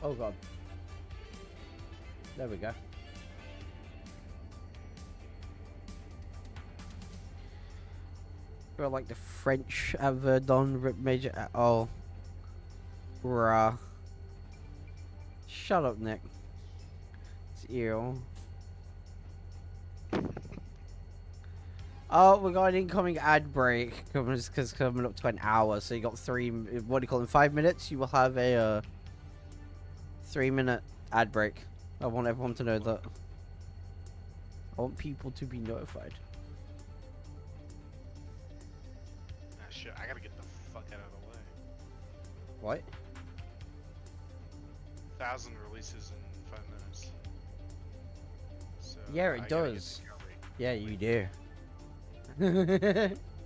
Oh god. There we go. Feel like the French ever done rip major. Oh. Bruh. Shut up, Nick. It's you. Oh, we got an incoming ad break because coming up to an hour. So you got what do you call it? 5 minutes. You will have a 3-minute ad break. I want everyone to know that. I want people to be notified. Ah, shit, I gotta get the fuck out of the way. What? 1,000 releases in 5 minutes. So Yeah, I it gotta get does. to Calgary. Yeah, you do.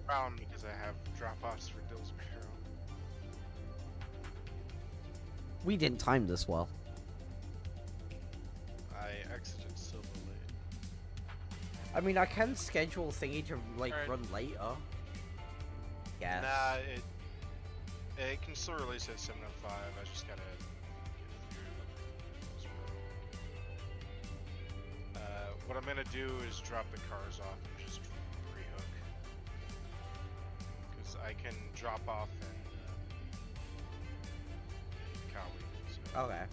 Problem because I have drop-offs for Dillsborough. We didn't time this well. I exited Silver Lake. I mean, I can schedule thingy to like Alright. run later. Yes. Nah, it can still release at 7:05. I just gotta get through Dillsborough. What I'm gonna do is drop the cars off and just pre-hook. Because I can drop off in Cowley. So. Okay.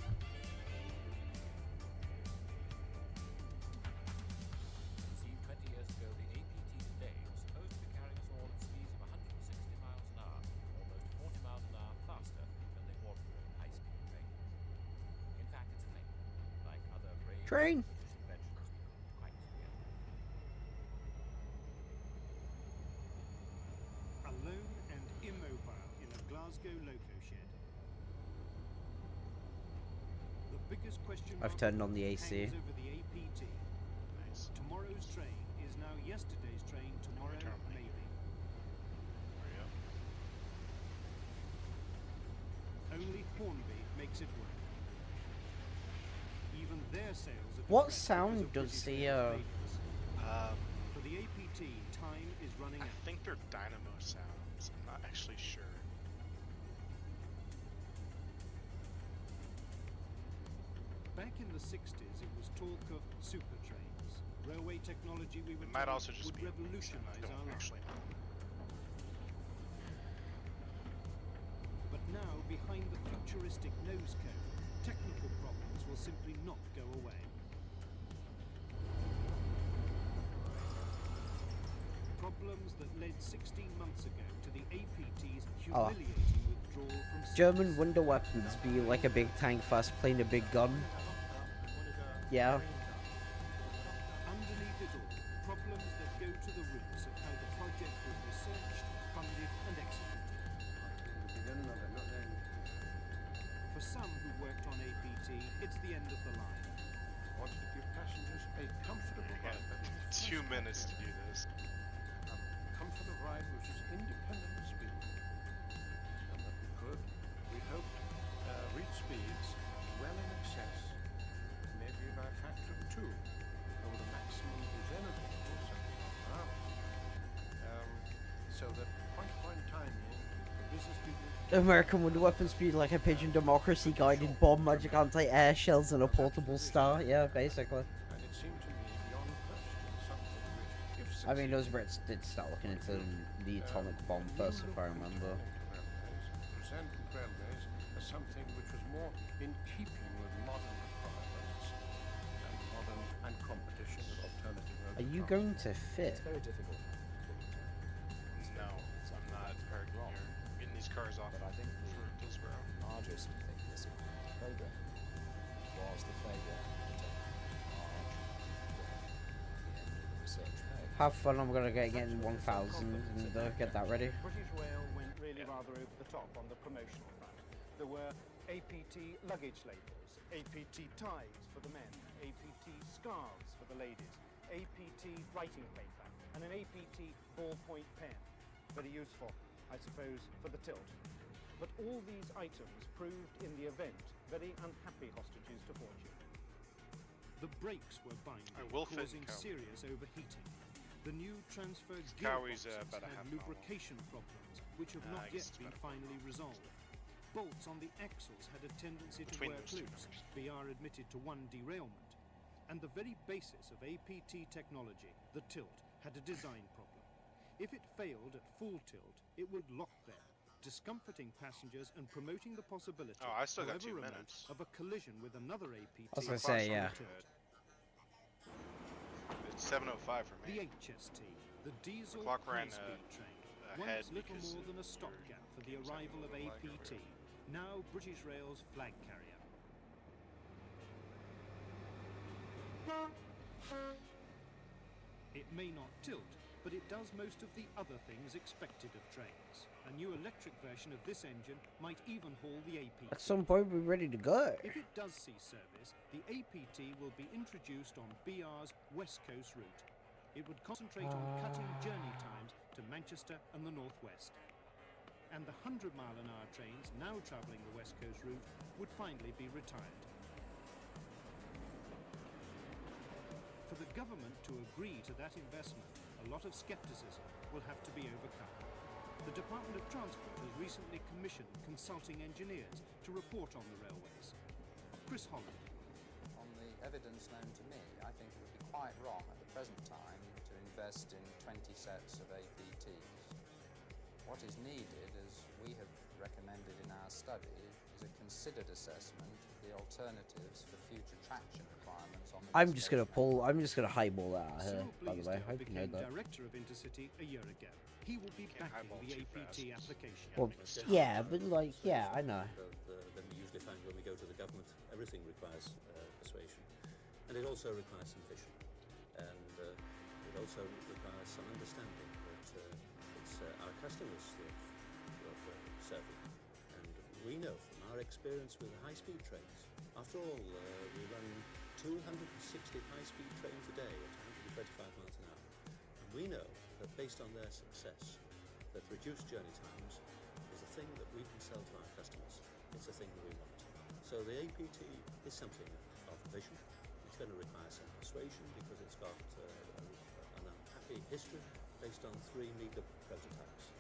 It seemed 20 years ago the APT today was supposed to be carrying us all at speeds of 160 miles an hour, almost 40 miles an hour faster than the ordinary high-speed trains. In fact, it's fake, like other brave Train. inventions we couldn't quite get. Alone and immobile in a Glasgow loco shed. The biggest question I've mark turned on the AC. hangs over the APT. Nice. Tomorrow's train is now yesterday's train. Tomorrow, Turn on the- maybe. There you go. Only Hornby makes it work. Even their sales are What depressed sound because of does British the, Rail's failures. Um, For the APT, time is running I out. think they're dynamo sounds. I'm not actually sure. Back in the 60s, it was talk of super trains. Railway technology we were It might told also just would be a leak sound. I revolutionize our don't lives. actually know. But now, behind the futuristic nose cone, technical problems will simply not go away. Problems that led 16 months ago to the APT's Oh. humiliating withdrawal from German service. wonder weapons be like a big tank first playing a big gun. Yeah. Underneath it all, problems that go to the roots of how the project was researched, funded and executed. For some who worked on APT, it's the end of the line. Want to give passengers a comfortable I ride that got is 2 minutes to do this. a comfortable ride which is independent of speed. And that we could, we hoped, reach speeds well in excess, maybe by a factor of 2, over the maximum desirable for such an hour. So that point time for business people. American wonder weapons be like a pigeon democracy guided bomb, magic anti-air shells, and a portable star. Yeah, basically. And it seemed to me beyond question something which, if I mean, those succeeded, Brits did start looking into the atomic bomb first, if I remember. Present railways as something which was more in keeping with modern requirements and competition with alternative road Are you transport. going to fit? Very difficult. No, I'm not parking Wrong. here. I'm getting these cars off But I think for Dillsborough. the largest thing this program was the failure to take large the end of the research phase. Have fun. I'm gonna get getting 1,000 and get that ready. British Rail went really rather over the top on the promotional front. There were APT luggage labels, APT ties for the men, APT scarves for the ladies, APT writing paper, and an APT ballpoint pen. Very useful, I suppose, for the tilt. But all these items proved in the event very unhappy hostages to fortune. The brakes were binding, I will fit causing in Cowley. serious overheating. The new transfer Cowley's, gearboxes about a had half mile long. lubrication problems, which have I not guess yet it's been about a mile. finally resolved. bolts on the axles had a tendency to Between work those two loose. numbers. BR admitted to one derailment. And the very basis of APT technology, the tilt, had a design problem. If it failed at full tilt, it would lock there, discomforting passengers and promoting the possibility, Oh, I still got 2 however remote, minutes. of a collision with another APT. I was gonna say, yeah. tilt. It's 7:05 for The me. HST, the diesel clock ran, high-speed train, ahead once little because more than a we're stopgap for the getting something arrival of on the flag or APT, now British Rail's flag carrier. It may not tilt, but it does most of the other things expected of trains. A new electric version of this engine might even haul the APT. At some point, we're ready to go. If it does see service, the APT will be introduced on BR's West Coast route. It would concentrate on cutting journey times to Manchester and the Northwest. And the 100-mile-an-hour trains now travelling the West Coast route would finally be retired. For the government to agree to that investment, a lot of scepticism will have to be overcome. The Department of Transport has recently commissioned consulting engineers to report on the railways. Chris Holland. On the evidence known to me, I think it would be quite wrong at the present time to invest in 20 sets of APTs. What is needed, as we have recommended in our study, is a considered assessment of the alternatives for future traction requirements on the I'm West just gonna Coast I'm just gonna highball that out here, Cyril by the way. I Bleasdale hope you know became that. director of Intercity a year ago. He will be Can't backing highball the too APT fast. application. Well, yeah, but like, yeah, I know. Then we usually find when we go to the government, everything requires persuasion, and it also requires some vision, and it also requires some understanding that it's our customers that we're serving, and we know from our experience with the high-speed trains. After all, we run 260 high-speed trains a day at 125 miles an hour, and we know that based on their success, that reduced journey times is a thing that we can sell to our customers. It's a thing that we want. So the APT is something of vision. It's going to require some persuasion because it's got an unhappy history based on 3 meagre prototypes.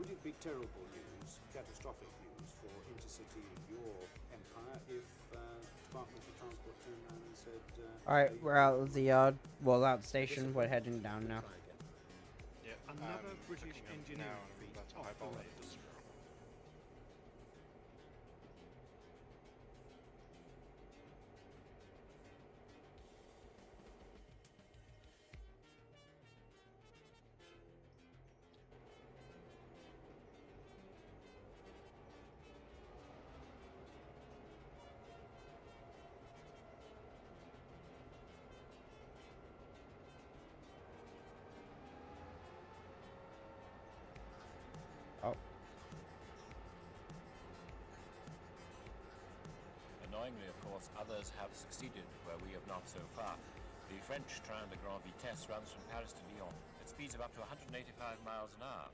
Would it be terrible news, catastrophic news for Intercity in your empire if Department of Transport turned around and said... Alright, we're out of the well, out station. We're heading down now. Try again. Yep, Another I'm British cooking up engineering now, and feat I'm about to off the highball it rails. to 0. Oh, Annoyingly, of course, others have succeeded where we have not so far. The French train de grande vitesse runs from Paris to Lyon at speeds of up to 185 miles an hour.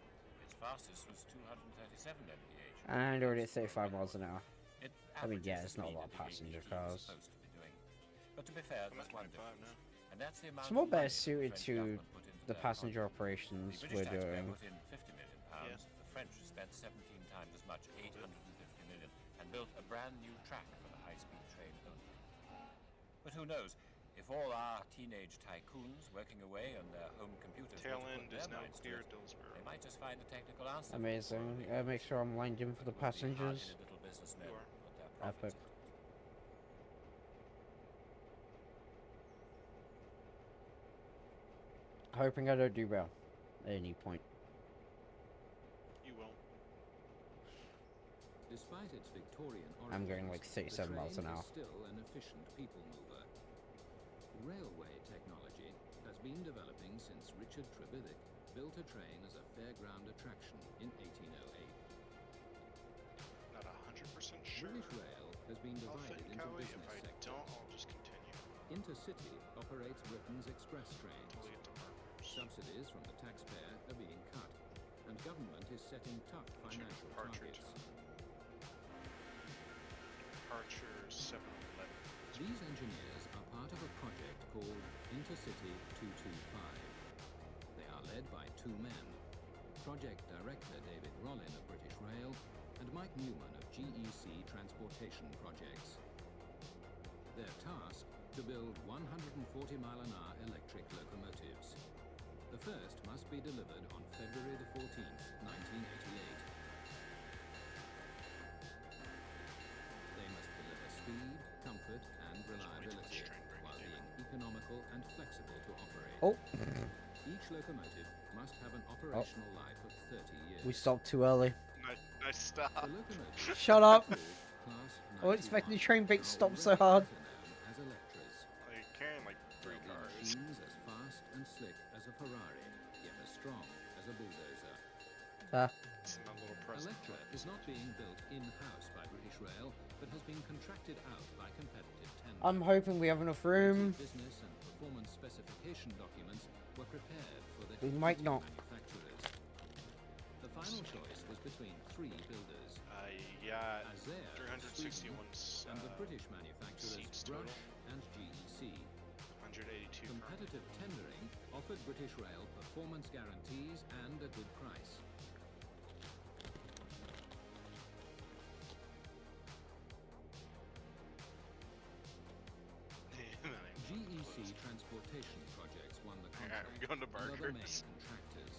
Its fastest was 237 mph. and already at 35 miles an hour. It I mean, yeah, averages it's not a the lot of speed passenger that the APT is cars. supposed to be doing. But to be fair, I'm there's at one 25 difference, now. and that's the amount It's more of better money suited French to government put into the their passenger contract. operations The we're British taxpayer doing. put in £50 million. The French spent 17 times as much, 850 million, and built a brand new track for the high-speed train only. But who knows? If all our teenage tycoons working away on their home computers Tail were to end put is their now minds to clear, it, Dillsborough. they might just find the technical answer. Amazing. Make sure I'm lined in for the passengers. Little businessmen You are. put their profits Epic. into. Hoping I don't do well at any point. You will. Despite its Victorian I'm origins, going like 37 miles an the train hour. is still an efficient people mover. Railway technology has been developing since Richard Trevithick built a train as a fairground attraction in 1808. Not 100% sure. British Rail has been I'll divided think, into Howie. If business I sectors. don't, I'll just continue Intercity operates Britain's express trains. until we get to Murmurs. Subsidies from the taxpayer are being cut, and government is setting tough financial Departure targets. time. Departure 7:11. These engineers are part of a project called Intercity 225. They are led by 2 men, Project Director David Rollin of British Rail and Mike Newman of GEC Transportation Projects. Their task, to build 140-mile-an-hour electric locomotives. The first must be delivered on February the 14th, 1988. They must deliver speed, comfort, and reliability, while being economical and flexible to operate. Oh. Each locomotive must have an operational life of 30 years. We stopped too early. Nice stop. The locomotives Shut up. Class I wasn't expecting the 91 train beat to are stop so already hard. better known as Electras. Like carrying like 3 They'll be cars. machines as fast and slick as a Ferrari, yet as strong as a bulldozer. It's in that little press. Electra is not being built in-house by British Rail, but has been contracted out by competitive tender. I'm hoping we have enough room. Business and performance specification documents were prepared for the We might not. manufacturers. The final choice was between 3 builders. Yeah, Azair, 361 Sweden, and the British manufacturers seats total. Brush and GEC. 182 per. Competitive tendering offered British Rail performance guarantees and a good price. GEC Transportation Projects won the contract. I'm going to and are the main Barker's. contractors.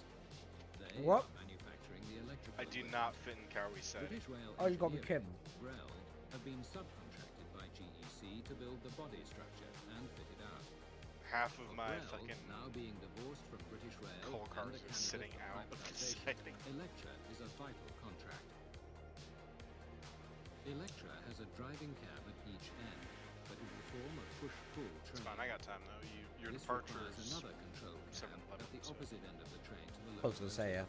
They What? are manufacturing the electrical I do equipment. not fit in Kawasaki. British Rail Oh, you got me Engineering, kidding. REL, have been subcontracted by GEC to build the body structure and fit it out. Half of my REL, fucking now being divorced from British Rail coal and cars a are sitting candidate out for of the privatization, siding. Electra is a vital contract. Electra has a driving cab at each end, but in the form of push-pull It's train. fine, I got time though. Your This departure requires is another control cab 7:11, at the so- opposite end of the train to the I was gonna say, yeah.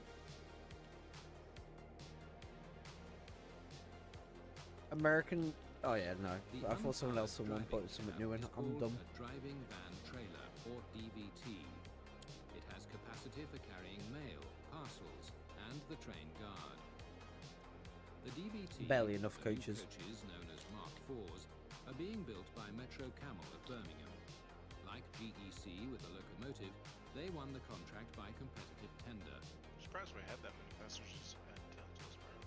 American. Oh yeah, no. The I thought someone else unpowered someone put driving something cab new in. is I'm called dumb. a driving van trailer, or DVT. It has capacity for carrying mail, parcels, and the train guard. The DVT, Barely enough the new coaches. coaches known as Mark IVs, are being built by Metro Camel at Birmingham. Like GEC with the locomotive, they won the contract by competitive tender. I'm surprised we had that many passengers at Hillsborough.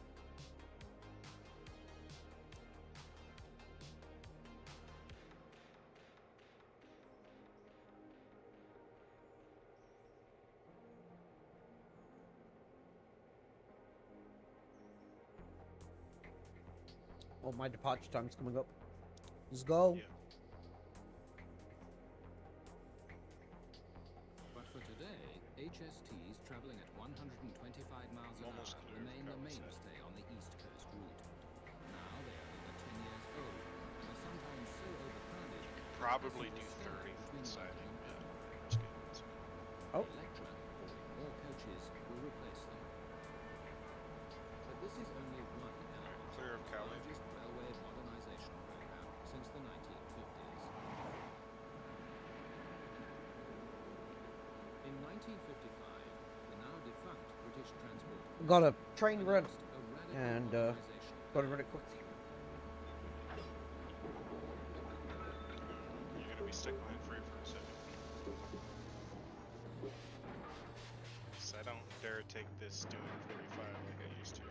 Oh, my departure time's coming up. Let's go. Yeah. But for today, HSTs traveling at 125 miles an Almost hour clear remain the for Kawasaki. mainstay on the East Coast route. Now they are over 10 years old and are sometimes so overcrowded. Probably do passengers 30 stay for between the siding. London and Yeah. That's good. Oh. Electra, ordering more coaches, will replace them. But this is only one element Clear of the Cali. largest railway modernization program since the 1950s. In 1955, the now defunct British Transport Got a train run. announced a radical And, modernization Gotta run it quickly. You're gonna be stick line free for a second. 'Cause I don't dare take this doing 45 like I used to.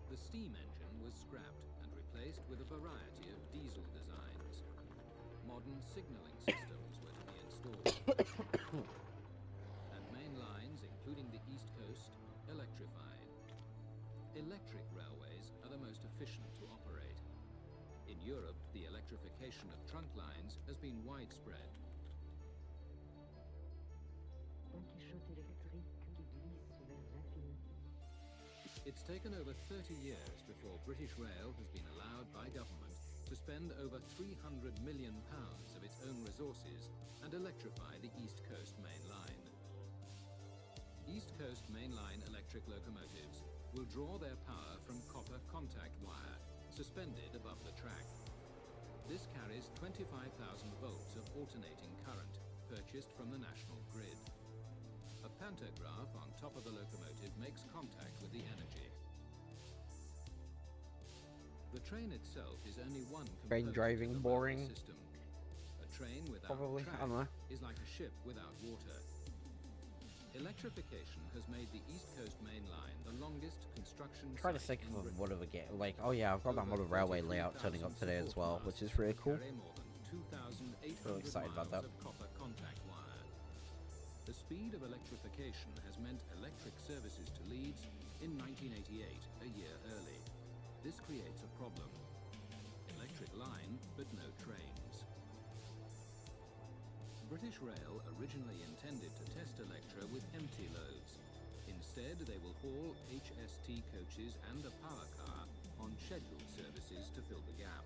The steam engine was scrapped and replaced with a variety of diesel designs. Modern signaling systems were to be installed. And main lines, including the East Coast, electrified. Electric railways are the most efficient to operate. In Europe, the electrification of trunk lines has been widespread. It's taken over 30 years before British Rail has been allowed by government to spend over £300 million of its own resources and electrify the East Coast Main Line. East Coast Main Line electric locomotives will draw their power from copper contact wire suspended above the track. This carries 25,000 volts of alternating current purchased from the national grid. A pantograph on top of the locomotive makes contact with the energy. The train itself is only one Train component driving, of the boring. motor system. A train without Probably, track I don't know. is like a ship without water. Electrification has made the East Coast Main Line the longest construction I'm trying to site think in of Britain. what of again. Like, oh yeah, I've got that Over model railway 33,000 layout turning up today as well, support which is masts really cool. carry more than 2,800 Really excited about miles that. of copper contact wire. The speed of electrification has meant electric services to Leeds in 1988, a year early. This creates a problem. Electric line, but no trains. British Rail originally intended to test Electra with empty loads. Instead, they will haul HST coaches and a power car on scheduled services to fill the gap.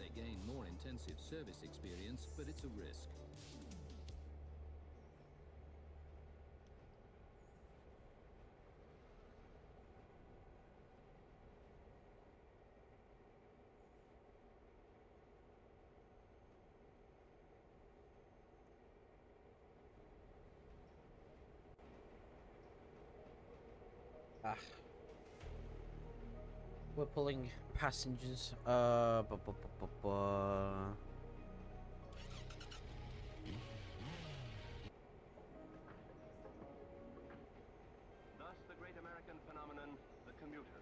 They gain more intensive service experience, but it's a risk. We're pulling passengers. Thus, the great American phenomenon, the commuter,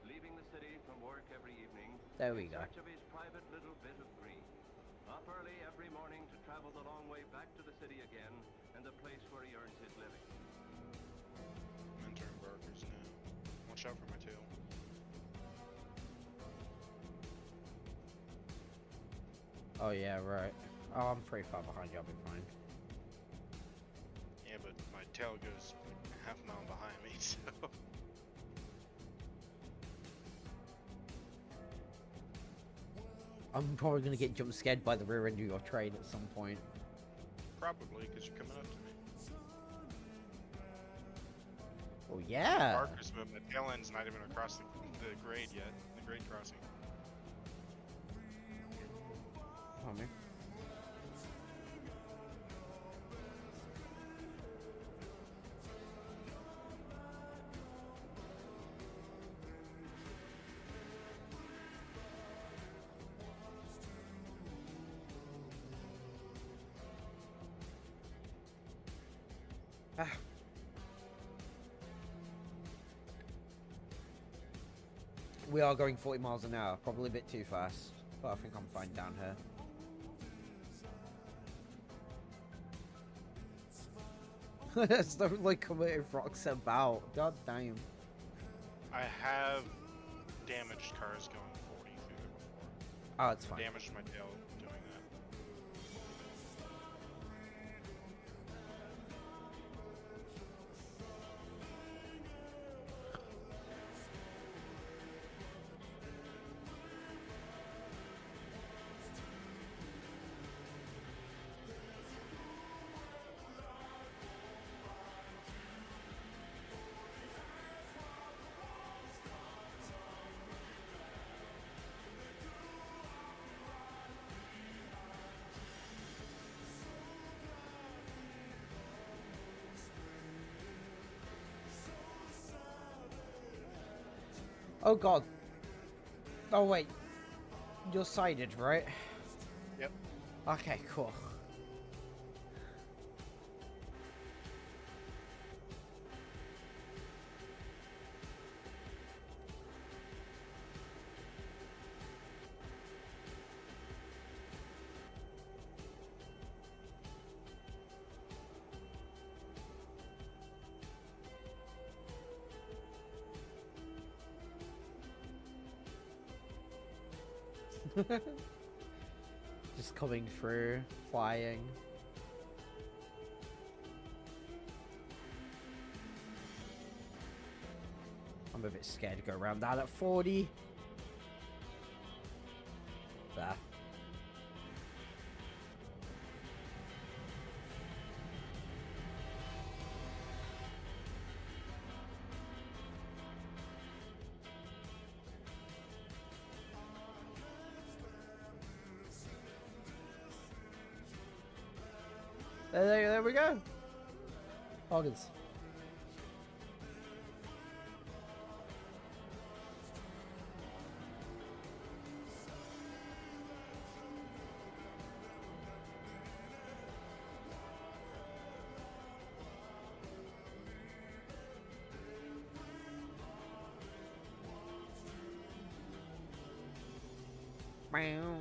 leaving the city from work every evening There we in go. search of his private little bit of green. Up early every morning to travel the long way back to the city again and the place where he earns his living. I'm entering Barker's now. Watch out for my tail. Oh yeah, right. Oh, I'm pretty far behind you. I'll be fine. Yeah, but my tail goes like half a mile behind me, so. I'm probably gonna get jump scared by the rear end of your train at some point. Probably, because you're coming up to me. Oh yeah. Barker's, but my tail end's not even across the grade yet. The grade crossing. Oh, man. Ah. We are going 40 miles an hour, probably a bit too fast, but I think I'm fine down here. It's the locomotive rocks about. God damn. I have damaged cars going 40 through there before. Oh, it's fine. Damaged my tail doing that. Oh god. Oh wait. You're sided, right? Yep. Okay, cool. Just coming through, flying. I'm a bit scared to go around that at 40. There. There we go. Hoggins. bow.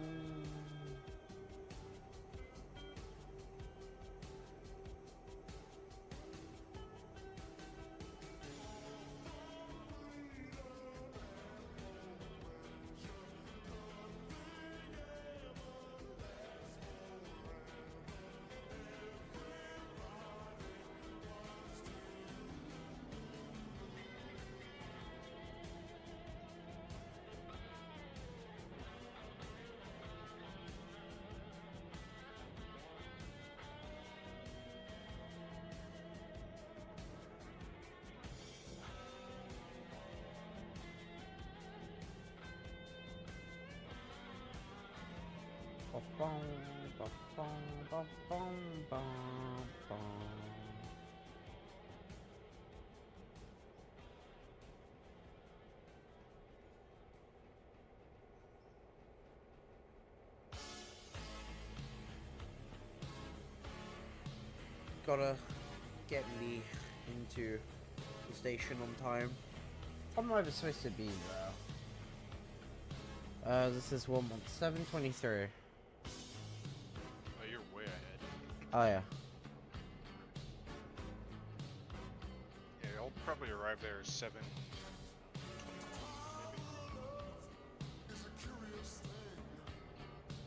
Ba-bum, ba-bum, ba-bum, ba-bum. Gotta get me into the station on time. I'm not even supposed to be there. This is 7:23. Oh, you're way ahead. Oh yeah. Yeah, I'll probably arrive there at 7.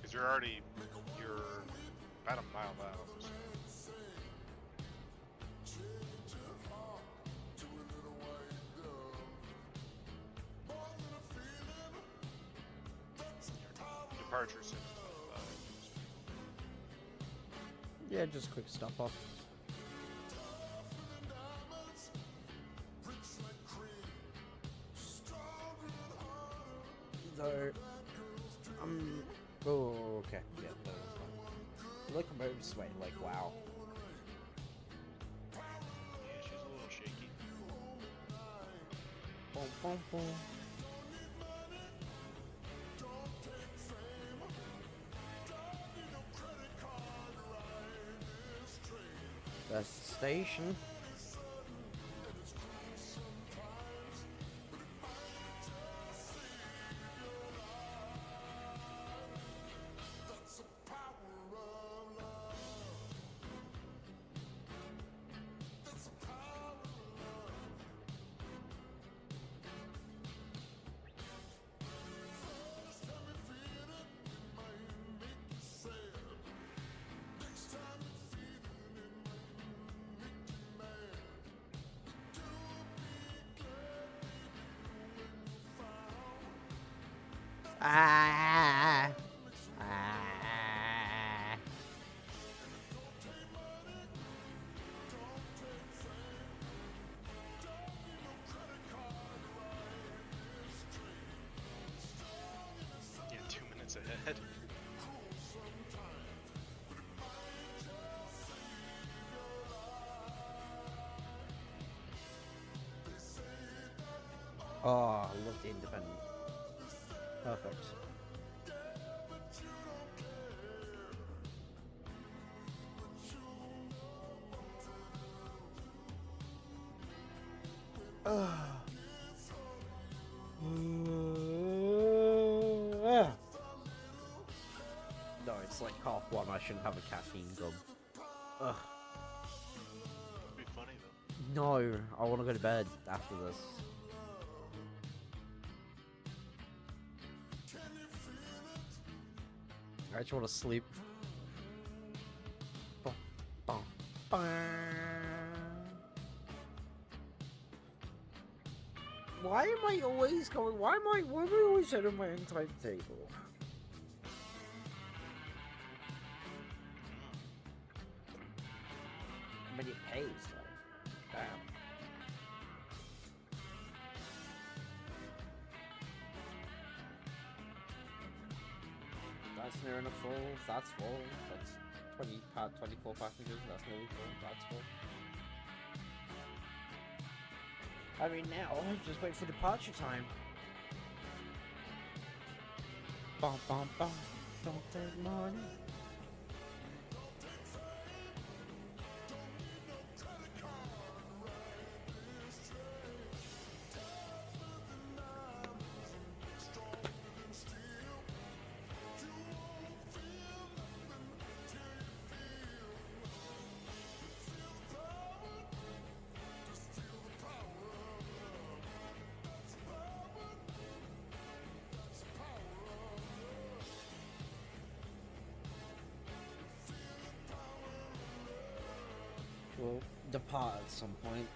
Because you're about a mile out. So. Departure 7:25. Yeah, just quick stop off. So, oh, okay. Yeah, that was fine. Locomotive's way, like, wow. Yeah, she's a little shaky. Boom, boom, boom. That's the station. Ah. Ah. Yeah, 2 minutes ahead. Oh, I love the independent. Perfect. No, it's like 1:30. I shouldn't have a caffeine gum. Ugh. It'd be funny though. No, I want to go to bed after this. I just want to sleep. Bum, bum, bum. Why am I always going? Why am I always setting my own timetable? But it pays though. Damn. That's near enough full. That's full. That's 24 passengers. That's nearly full. That's full. I mean, now just wait for departure time. Bum bum bum. Don't take money. depart at some point.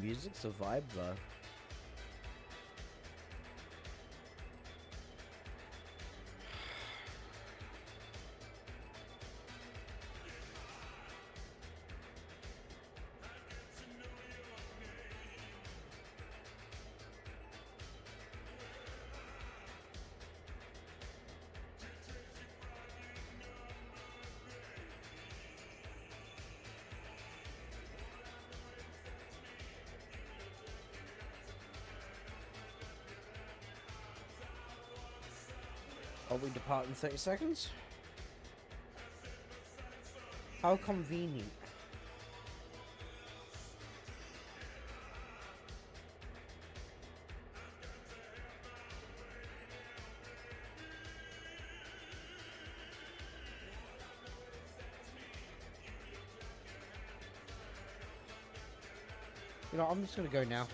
Music's a vibe though. Are we depart in 30 seconds? How convenient. You know, I'm just gonna go now.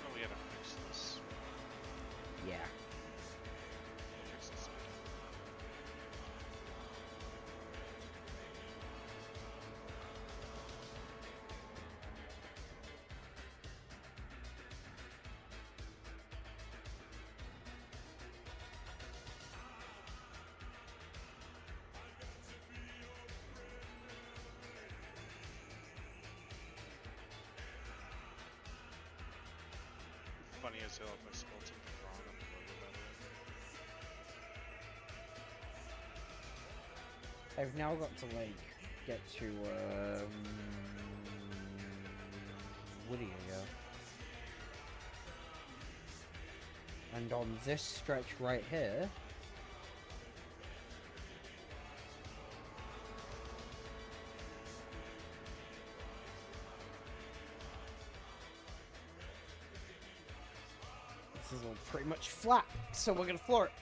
Oh, we gotta fix this. Yeah. Fix this. Funny as hell if I spelled something wrong on the logo, by the way. I've now got to like get to Whittier. And on this stretch right here, this is all pretty much flat, so we're gonna floor it.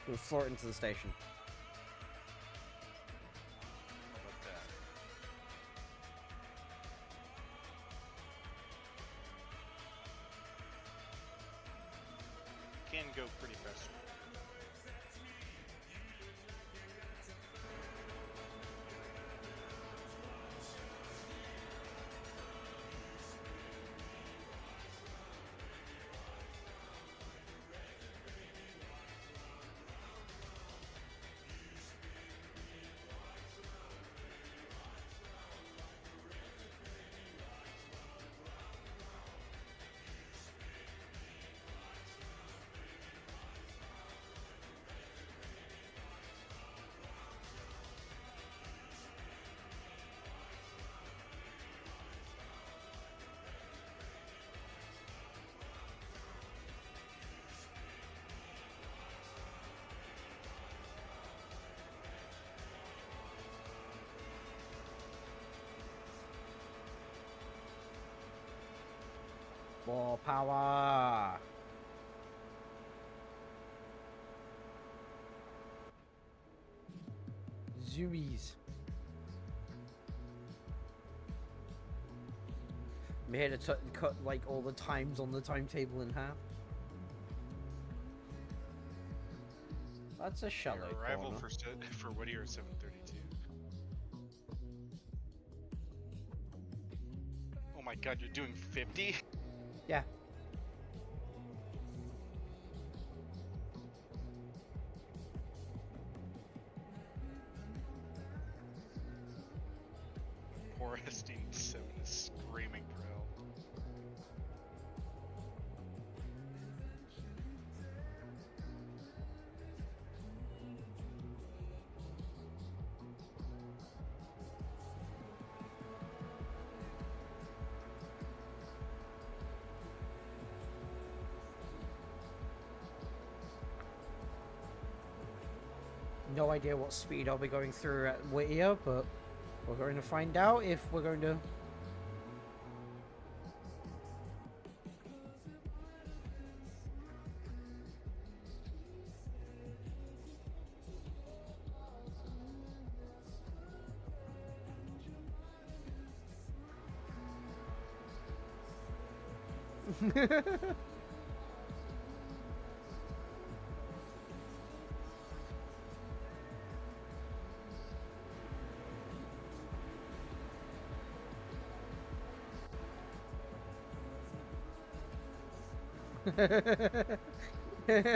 We'll floor it into the station. How about that? Can go pretty fast. More power! Zoomies. I'm here to cut like all the times on the timetable in half. That's a shallow Your arrival corner. for Whittier is 7:32. Oh my god, you're doing 50? Yeah. Poor SD7 is screaming for help. No idea what speed I'll be going through at Whittier, but we're going to find out if we're going to...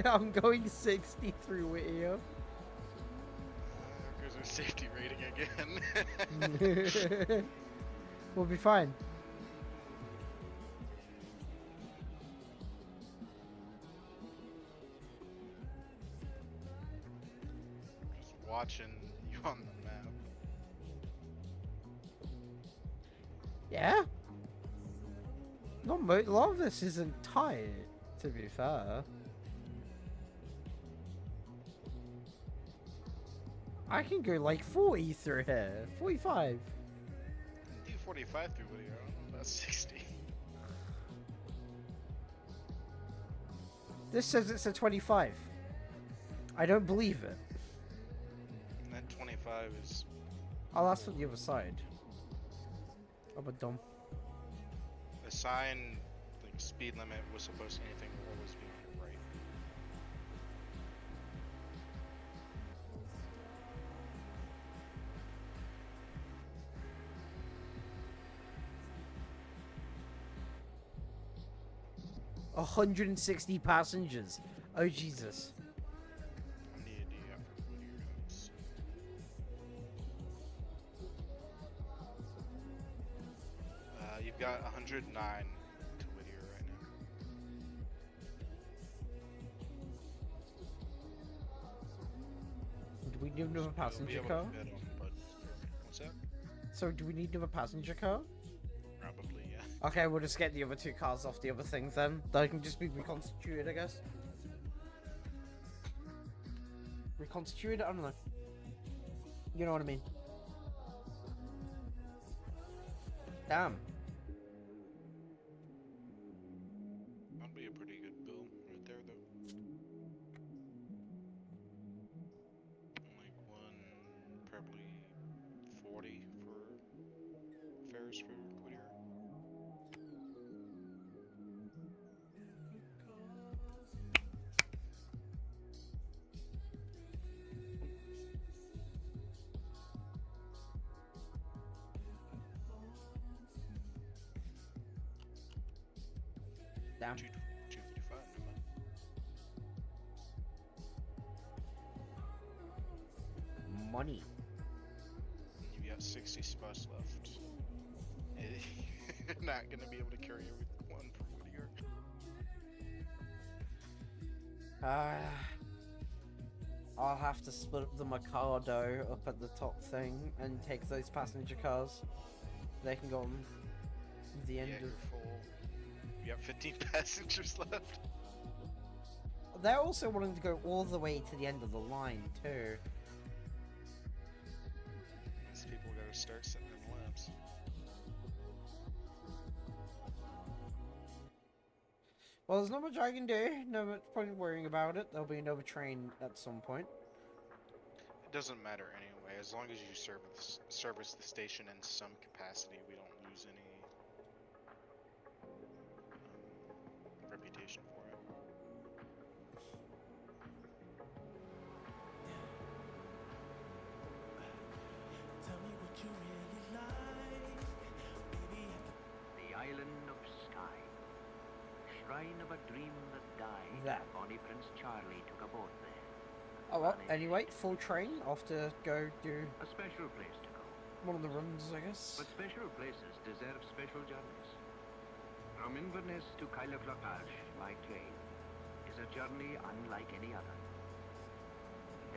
I'm going 60 through Whittier. There's our safety rating again. We'll be fine. Just watching you on the map. Yeah? A lot of this isn't tight, to be fair. I can go like 40 through here. 45. Do 45 through Whittier. I don't know about 60. This says it's a 25. I don't believe it. And that 25 is... Oh, that's on the other side. I'm a dumb. The sign, like speed limit, was supposed to anything will always be on your right. A 160 passengers. Oh Jesus. I need a DF for Whittier. Let's see. You've got 109 to Whittier right now. Do we need another passenger You'll be car? able to fit 'em, but what's that? So do we need another passenger car? Probably, yeah. Okay, we'll just get the other two cars off the other things then. They can just be reconstituted, I guess. Reconstituted? I don't know. You know what I mean. Damn. That'd be a pretty good bill right there, though. Like probably 40 for fares for Whittier. Damn. 255, no man. Money. You've got 60 spots left. You're not gonna be able to carry everyone from Whittier. I'll have to split up the Mikado up at the top thing and take those passenger cars. They can go on the end Yeah, of... you're full. You have 15 passengers left. They're also wanting to go all the way to the end of the line too. These people gotta start setting them laps. Well, there's not much I can do. No much point worrying about it. There'll be another train at some point. It doesn't matter anyway, as long as you service the station in some capacity, we don't lose any reputation for it. Tell me what you really like, baby. The Island of Skye. Shrine of a dream that died. That. Bonnie Prince Charlie took a boat there. Oh well, anyway, full train. Off to go do A special place to go. one of the runs, I guess. But special places deserve special journeys. From Inverness to Kylaclachach by train is a journey unlike any other.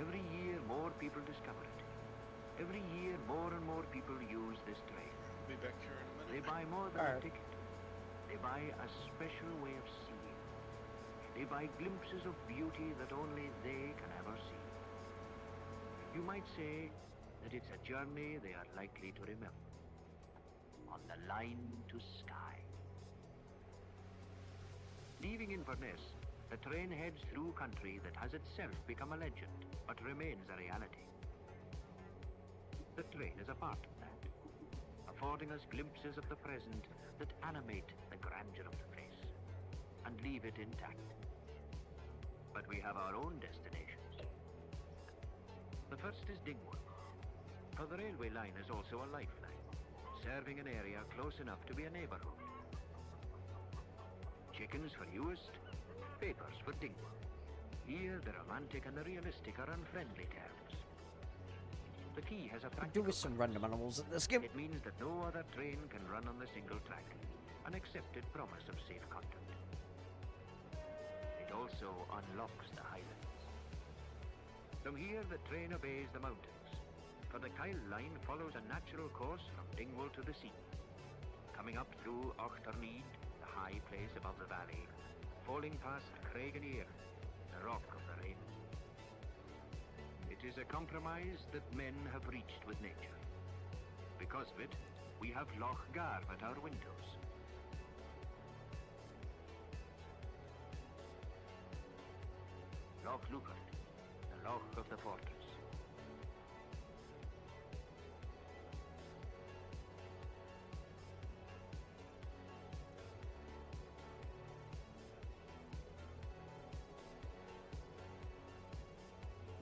Every year more people discover it. Every year more and more people use this train. I'll be back here in a minute. They buy more than Alright. a ticket. They buy a special way of seeing. They buy glimpses of beauty that only they can ever see. you might say that it's a journey they are likely to remember. On the line to Skye. Leaving Inverness, the train heads through country that has itself become a legend, but remains a reality. The train is a part of that, affording us glimpses of the present that animate the grandeur of the place and leave it intact. But we have our own destinations. The first is Dingwall, for the railway line is also a lifeline, serving an area close enough to be a neighbourhood. Chickens for Uist, papers for Dingwall. Here the romantic and the realistic are on friendly terms. The quay has a Could do with some random animals in this game. It means that no other train can run on the single track, an accepted promise of safe contact. It also unlocks the highlands. From here the train obeys the mountains, for the Kyle line follows a natural course from Dingwall to the sea, coming up through Auchtermead, the high place above the valley, falling past Craigenear, the rock of the rain. It is a compromise that men have reached with nature. Because of it, we have Loch Garv at our windows. Loch Lukert, the Loch of the fortress.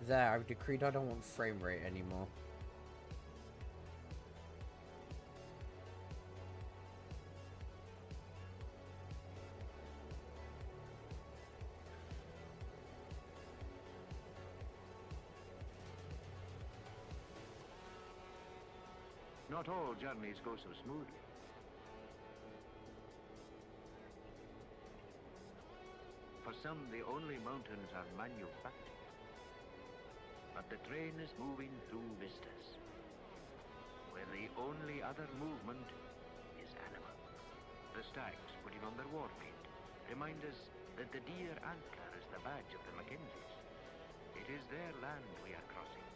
There, I've decreed I don't want frame rate anymore. Not all journeys go so smoothly. For some, the only mountains are manufactured. But the train is moving through vistas, where the only other movement is animal. The stags putting on their war paint remind us that the deer antler is the badge of the Mackenzies. It is their land we are crossing.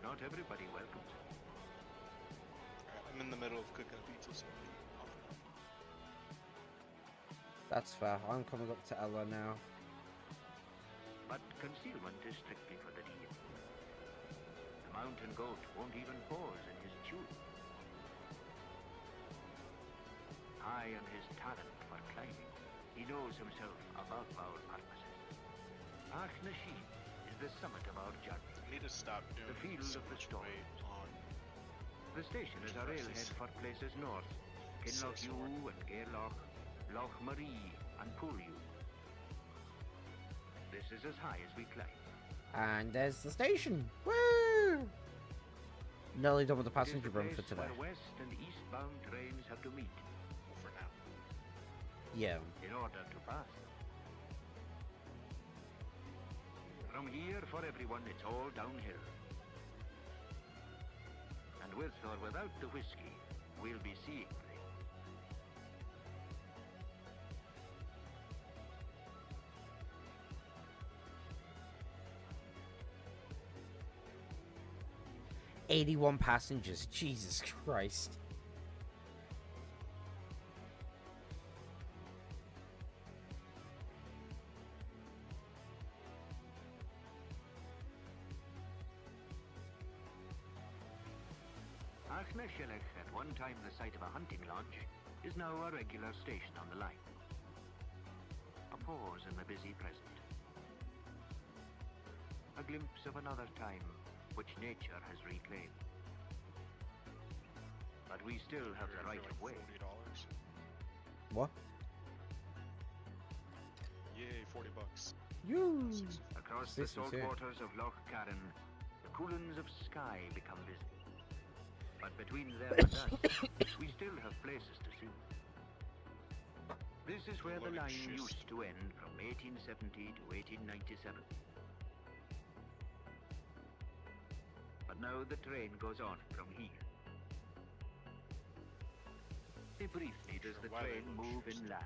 Not everybody welcomes it. I'm in the middle of cooking a pizza, so That's fair. I'm coming up to Ella now. But concealment is strictly for the deer. The mountain goat won't even pause in his chew. High on his talent for climbing, he knows himself above our purposes. Achnasheen is the summit of our journey. I need to stop doing the field so of the much storm. weight on. The station is a railhead for places north, Kinloch Ewe and Gairloch, Loch Marie and Puryu. This is as high as we climb. And there's the station. Woo! Nearly done with the passenger run for today. Where west and eastbound trains have to meet. For now. Yeah. In order to pass. From here, for everyone, it's all downhill. And with or without the whiskey, we'll be seeing things. "81 passengers, Jesus Christ." Achnashillich, at one time the site of a hunting lodge, is now a regular station on the line. A pause in the busy present. A glimpse of another time which nature has reclaimed. But we still have the right of way. $40. What? Yay, $40. You. Across the salt waters of Loch Carron, the Coolins of Skye become busy. But between them and us, we still have places to see. This is where the line used to end from 1870 to 1897. But now the train goes on from here. Briefly does the train move inland,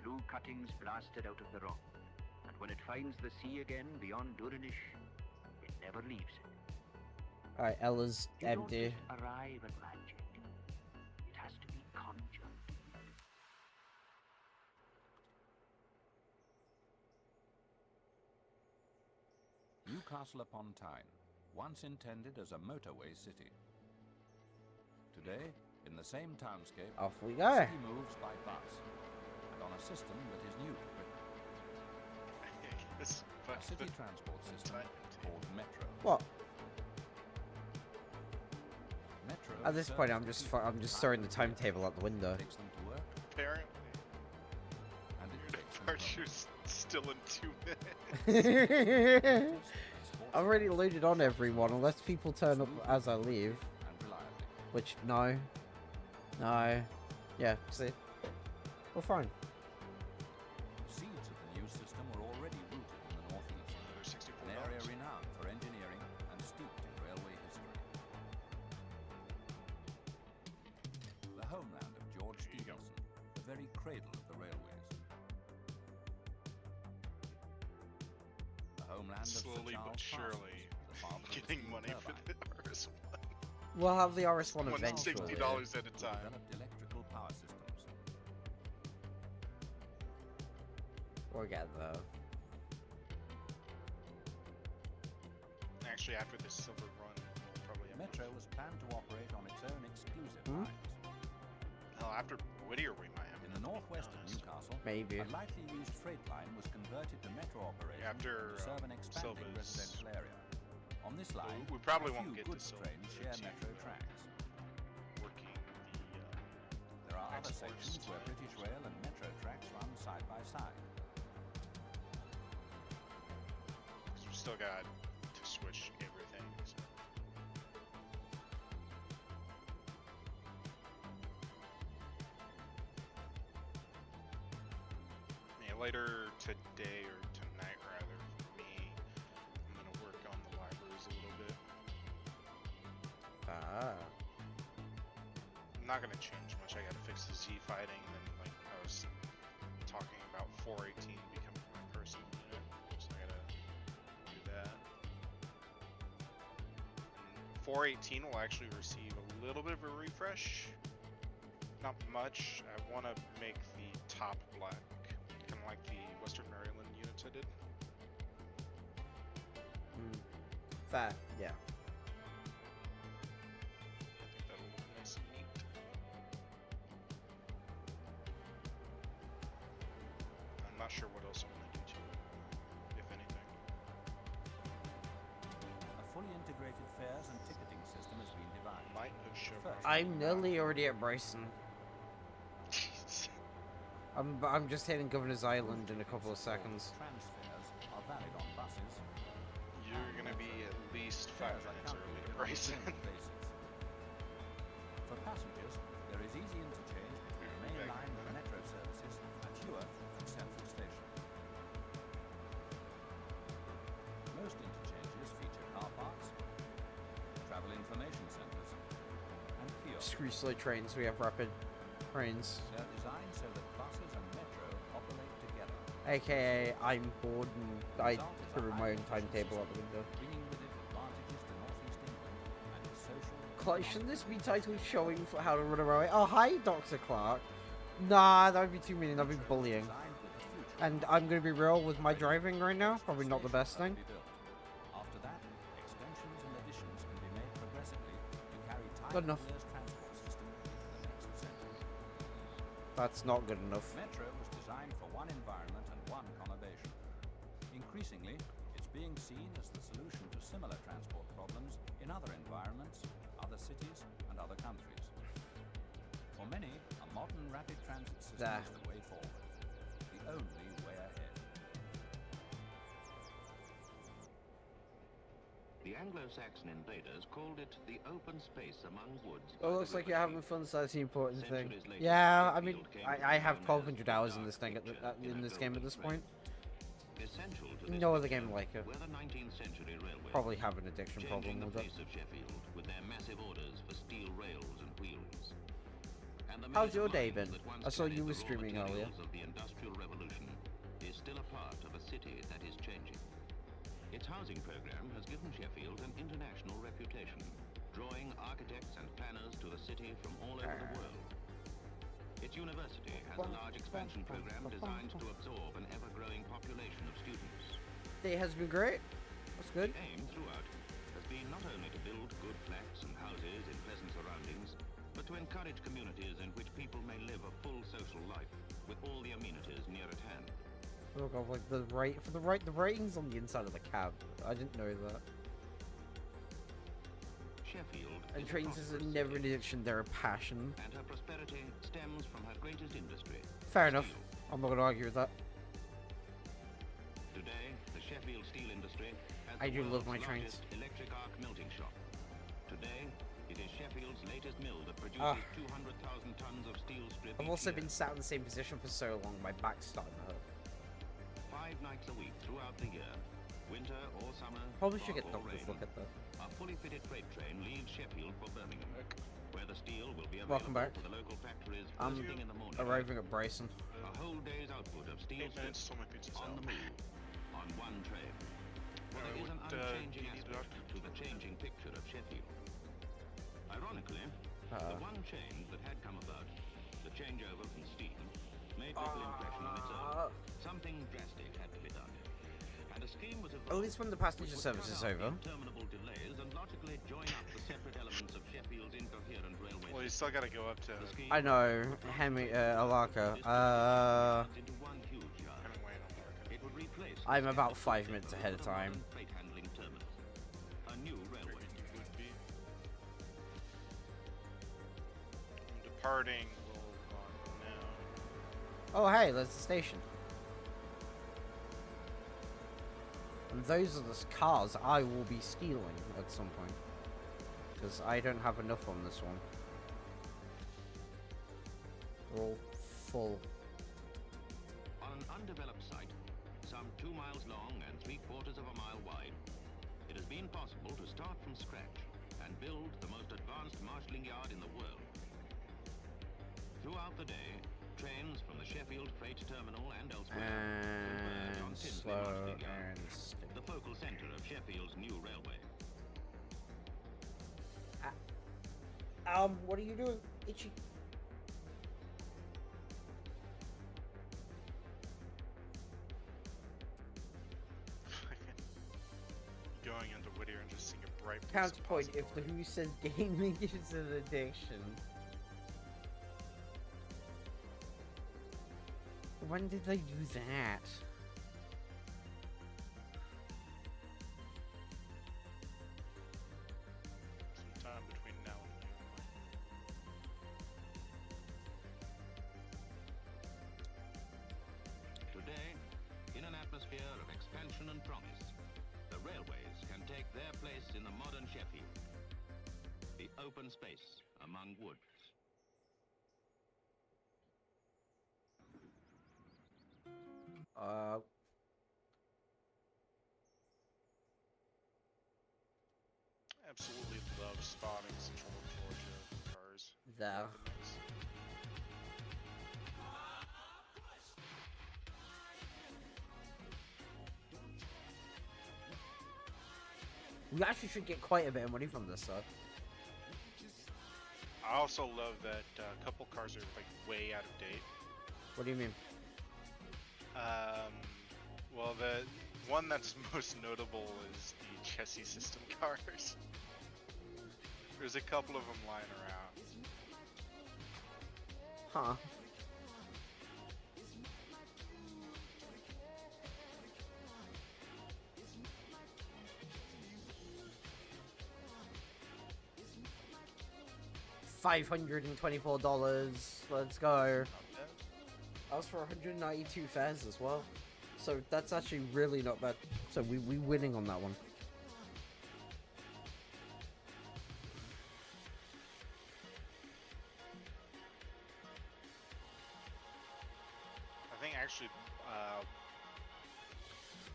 through cuttings blasted out of the rock. And when it finds the sea again beyond Durinish, it never leaves it. Alright, Ella's You don't empty. just arrive at magic. It has to be conjured. Newcastle upon Tyne, once intended as a motorway city. Today, in the same townscape, Off we the go. city moves by bus, and on a system that is new to Britain. A city transport system called Metro. What? Metro At this point, I'm serves just throwing the timetable out the window. takes them to work, Apparently. and it takes them Archer's still in 2 minutes. I've already loaded on everyone, unless people turn up as I leave. and reliably. Which, no. No. Yeah, see? We're fine. The seeds of the new system were already rooted in the northeast, an area renowned for engineering and steeped in railway history. The homeland of George Stephenson, the very cradle of the railways. The homeland of Sir Slowly but Charles surely Parsons, the father of the getting steam money for turbine. the RS1. We'll have the RS1 $160 eventually. at a who time. developed electrical power systems. We'll get there. Actually, after this silver run, we'll probably have Metro was planned to operate on its own exclusive lines. Hell, after Whittier, we might have. In the northwest of Newcastle, Maybe. a lightly used freight line was converted to metro operation After, to serve an expanding Silva's- residential area. On this line, we probably a won't few get to goods Silva trains share to, metro tracks. working There are other exports sections to where British Rail and metro tracks run side by side. because we still got to switch everything. So. Yeah, later today or tonight rather, for me, I'm gonna work on the libraries a little bit. Ah. I'm not gonna change much. I gotta fix the Z fighting, and then like I was talking about 418 becoming my personal unit, so I gotta do that. And 418 will actually receive a little bit of a refresh. Not much. I want to make the top black, kind of like the Western Maryland units I did. Fair, yeah. I think that'll look nice and neat. I'm not sure what else I'm gonna do to it, if anything. A fully integrated fares and ticketing system has been devised. Might have shown. First, I'm nearly already at Bryson. I'm just hitting Governor's Island in a couple of seconds. transfers are valid on buses. You're gonna be at least 5 Fares are minutes early to calculated on Bryson. daily basis. For passengers, there is easy interchange between the main line with metro services at Heworth and Central Station. Most interchanges feature car parks, travel information centres, and kiosks. Screw slow trains, we have rapid trains. They're designed so that buses and metro operate together, AKA, I'm bored and I threw my own timetable out the window. bringing with it advantages to northeast England and its social. Clark, shouldn't this be titled Showing for How to Run a Railway? Oh, hi, Dr. Clark. Nah, that would be too mean. That'd be bullying. Designed with the future And I'm going to be real with my driving right now. Probably not the best thing. to be built. After that, extensions and additions can be made progressively to carry Good enough. Tyne-Hiller's transport system into the next century. That's not good enough. Metro was designed for one environment and one conurbation. Increasingly, it's being seen as the solution to similar transport problems in other environments, other cities, and other countries. For many, a modern rapid transit system There. is the way forward, the only way ahead. The Anglo-Saxon invaders called it the open space among woods. Oh, by looks the like river you're having Tay. fun, so that's the important thing. Centuries later, Yeah, I Enfield mean, came to I be have known as 1,200 hours in the this thing dark picture in a this game at golden this point. thread. Essential to this No other picture game like it. were the 19th century railways, Probably have an addiction problem changing the with it. face of Sheffield with their massive orders for steel rails and wheels. And How's your day been? I saw you were streaming earlier. Of the Industrial Revolution is still a part of a city that is changing. Its housing program has given Sheffield an international reputation, drawing architects and planners to the city from all over the world. Its university has a large expansion program designed to absorb an ever-growing population of students. Day has been great. That's good. The aim throughout has been not only to build good flats and houses in pleasant surroundings, but to encourage communities in which people may live a full social life with all the amenities near at hand. Oh god, like the ratings on the inside of the cab. I didn't know that. Sheffield And is a trains is prosperous never an city, addiction, they're a passion. and her prosperity stems from her greatest industry. Fair enough. I'm not gonna argue with that. Today, the Sheffield steel industry has I the do love world's my trains. largest electric arc melting shop. Today, it is Sheffield's latest mill that produces Ah. 200,000 tons of steel strip I've each also year. been sat in the same position for so long, my back's starting to hurt. 5 nights a week throughout the year, winter or summer, Probably should fog get or doctors rain, look at that. a fully fitted freight train leaves Sheffield for Birmingham, where the steel will be Welcome available back. for the local factories I'm first thing in the morning. arriving at Bryson. A whole day's output of steel 8 minutes strips till my pizza's on out. the move, on one train. For there is an would, unchanging you need a aspect to the changing picture of Sheffield. Ironically, the one change that had come about, the changeover from steam, made little impression on its own. Something drastic had to be done. And a scheme was At least when the passenger service is over. interminable delays and logically join up the separate elements of Sheffield's incoherent railway Well, you still gotta go up to I know, Alaka. into one huge yard. It would replace I'm about 5 minutes ahead of time. freight handling terminal. A new railway. I'm departing Wilmot now. Oh hey, there's the station. And those are the cars I will be stealing at some point. Because I don't have enough on this one. They're all full. On an undeveloped site, some 2 miles long and 3/4 of a mile wide, it has been possible to start from scratch and build the most advanced marshalling yard in the world. Throughout the day, trains from the Sheffield Freight Terminal and elsewhere converge on And Tinsley slow Marshalling Yard, and steady. the focal centre of Sheffield's new railway. What are you doing? Itchy. Going into Whittier and just seeing a bright Counterpoint, if the Who says gaming is an addiction. When did they do that? sometime between now and June. Today, in an atmosphere of expansion and promise, the railways can take their place in the modern Sheffield. The open space among woods. Absolutely love spotting Central Georgia cars. There. We actually should get quite a bit of money from this, though. I also love that a couple cars are like way out of date. What do you mean? Well, the one that's most notable is the chassis system cars. There's a couple of them lying around. Huh. $524. Let's go. That was for 192 fares as well. So that's actually really not bad. So we winning on that one. I think actually,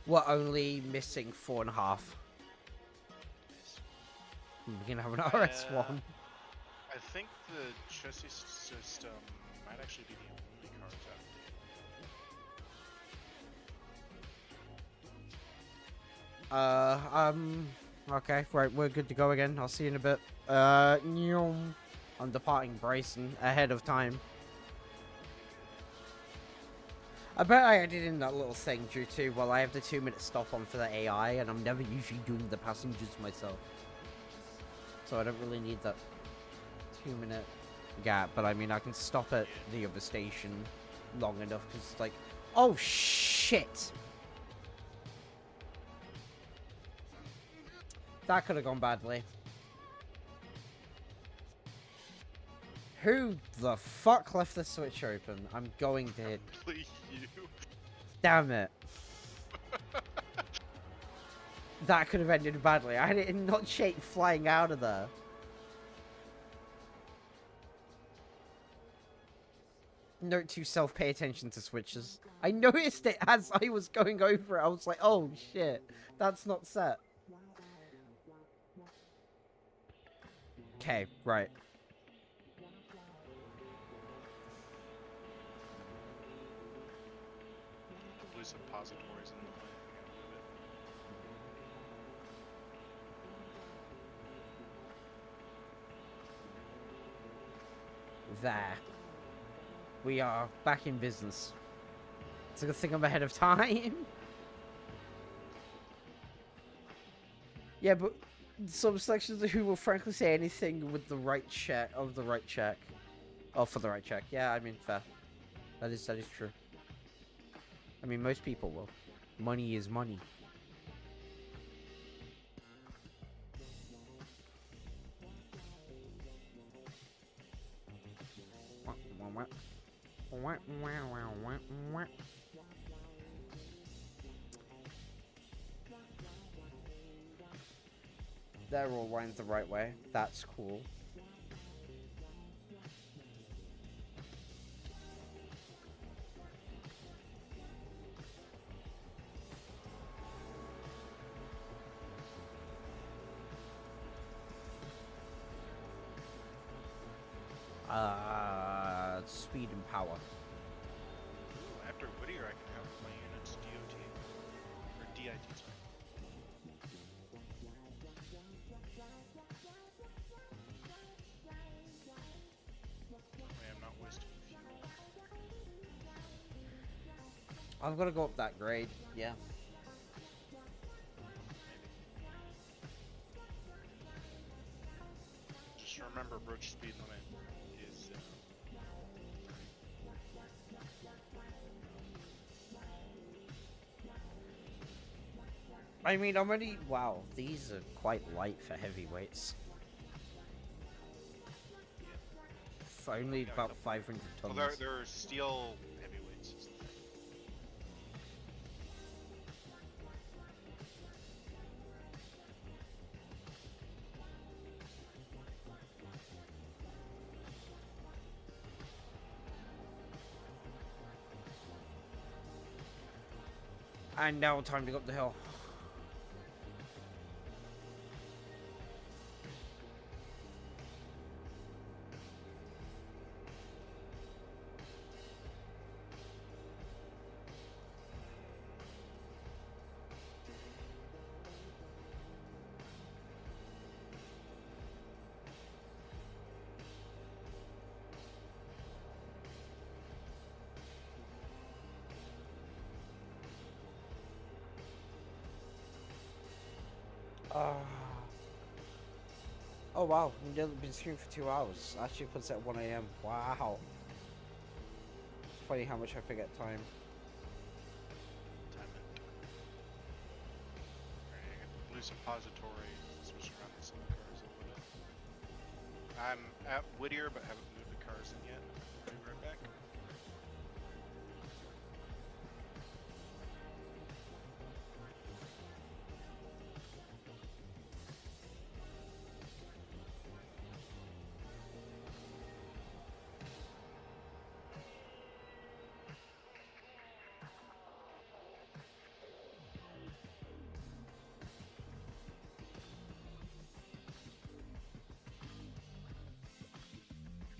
We're only missing 4.5. We can have an RS1. I think the chassis system might actually be the only cars out. Okay, right, we're good to go again. I'll see you in a bit. Nyum. I'm departing Bryson ahead of time. I bet I added in that little thing due to, well, I have the 2-minute stop on for the AI, and I'm never usually doing the passengers myself. So I don't really need that 2-minute gap, but I mean, I can stop at the other station long enough, because it's like, oh shit! That could have gone badly. Who the fuck left the switch open? I'm going to hit. Please, you. Damn it. That could have ended badly. I had it in not shape flying out of there. Note to self, pay attention to switches. I noticed it as I was going over it. I was like, oh shit, that's not set. Okay, right. Blue suppositories in the way. There. We are back in business. It's a good thing I'm ahead of time. Yeah, but some sections who will frankly say anything with the right check of the right check. Oh, for the right check. Yeah, I mean, fair. That is true. I mean, most people will. Money is money. They're all lines the right way. That's cool. Speed and power. Ooh, after Whittier, I can have my units DOT. Or DIT, sorry. I am not wasting fuel. I've got to go up that grade, yeah. Just remember, approach speed limit is I mean, I'm already... Wow, these are quite light for heavyweights. Only about 500 tons. well, they're steel heavyweights. Is the thing. And now time to go up the hill. Oh wow, we've been streaming for 2 hours. Actually puts it at 1 AM. Wow. It's funny how much I forget time. Time it. Alright, I got the blue suppository. Switch around to some of the cars a little bit. I'm at Whittier, but haven't moved the cars in yet. I'll be right back.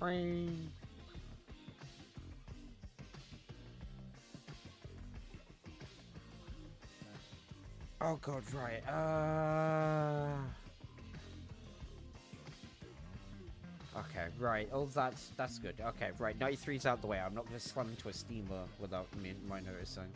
Boing. Oh god, right. Okay, right. Oh, that's good. Okay, right. 93's out the way. I'm not gonna slam into a steamer without my noticing.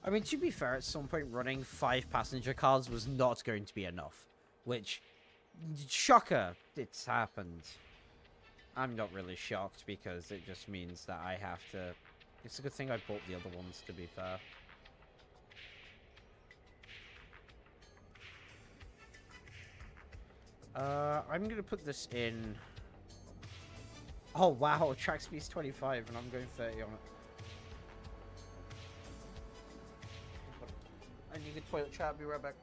I mean, to be fair, at some point running 5 passenger cars was not going to be enough. Which, shocker, it's happened. I'm not really shocked because it just means that I have to... It's a good thing I bought the other ones, to be fair. I'm going to put this in... Oh, wow, track speed's 25 and I'm going 30 on it. I need a toilet chat, I'll be right back.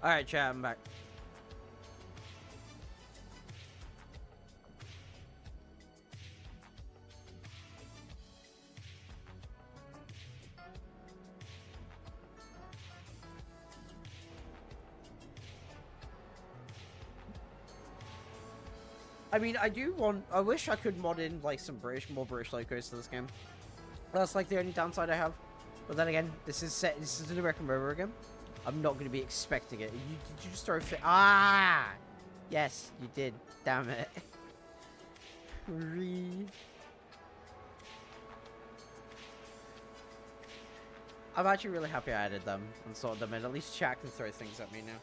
Alright, chat, I'm back. I mean, I wish I could mod in, like, some more British locos to this game. That's, like, the only downside I have. But then again, this is an American Rover again. I'm not going to be expecting it. Did you just throw a fit? Ah! Yes, you did. Damn it. I'm actually really happy I added them and sorted them in. At least chat can throw things at me now.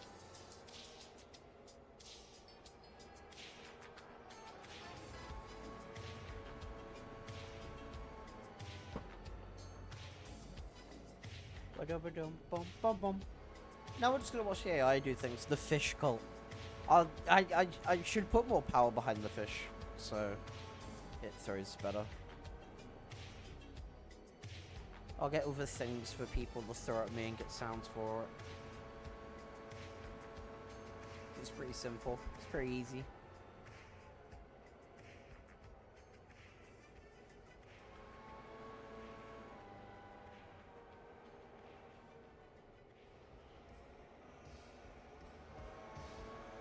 Now we're just gonna watch the AI do things. The fish cult. I should put more power behind the fish, so it throws better. I'll get other things for people to throw at me and get sounds for it. It's pretty simple. It's pretty easy.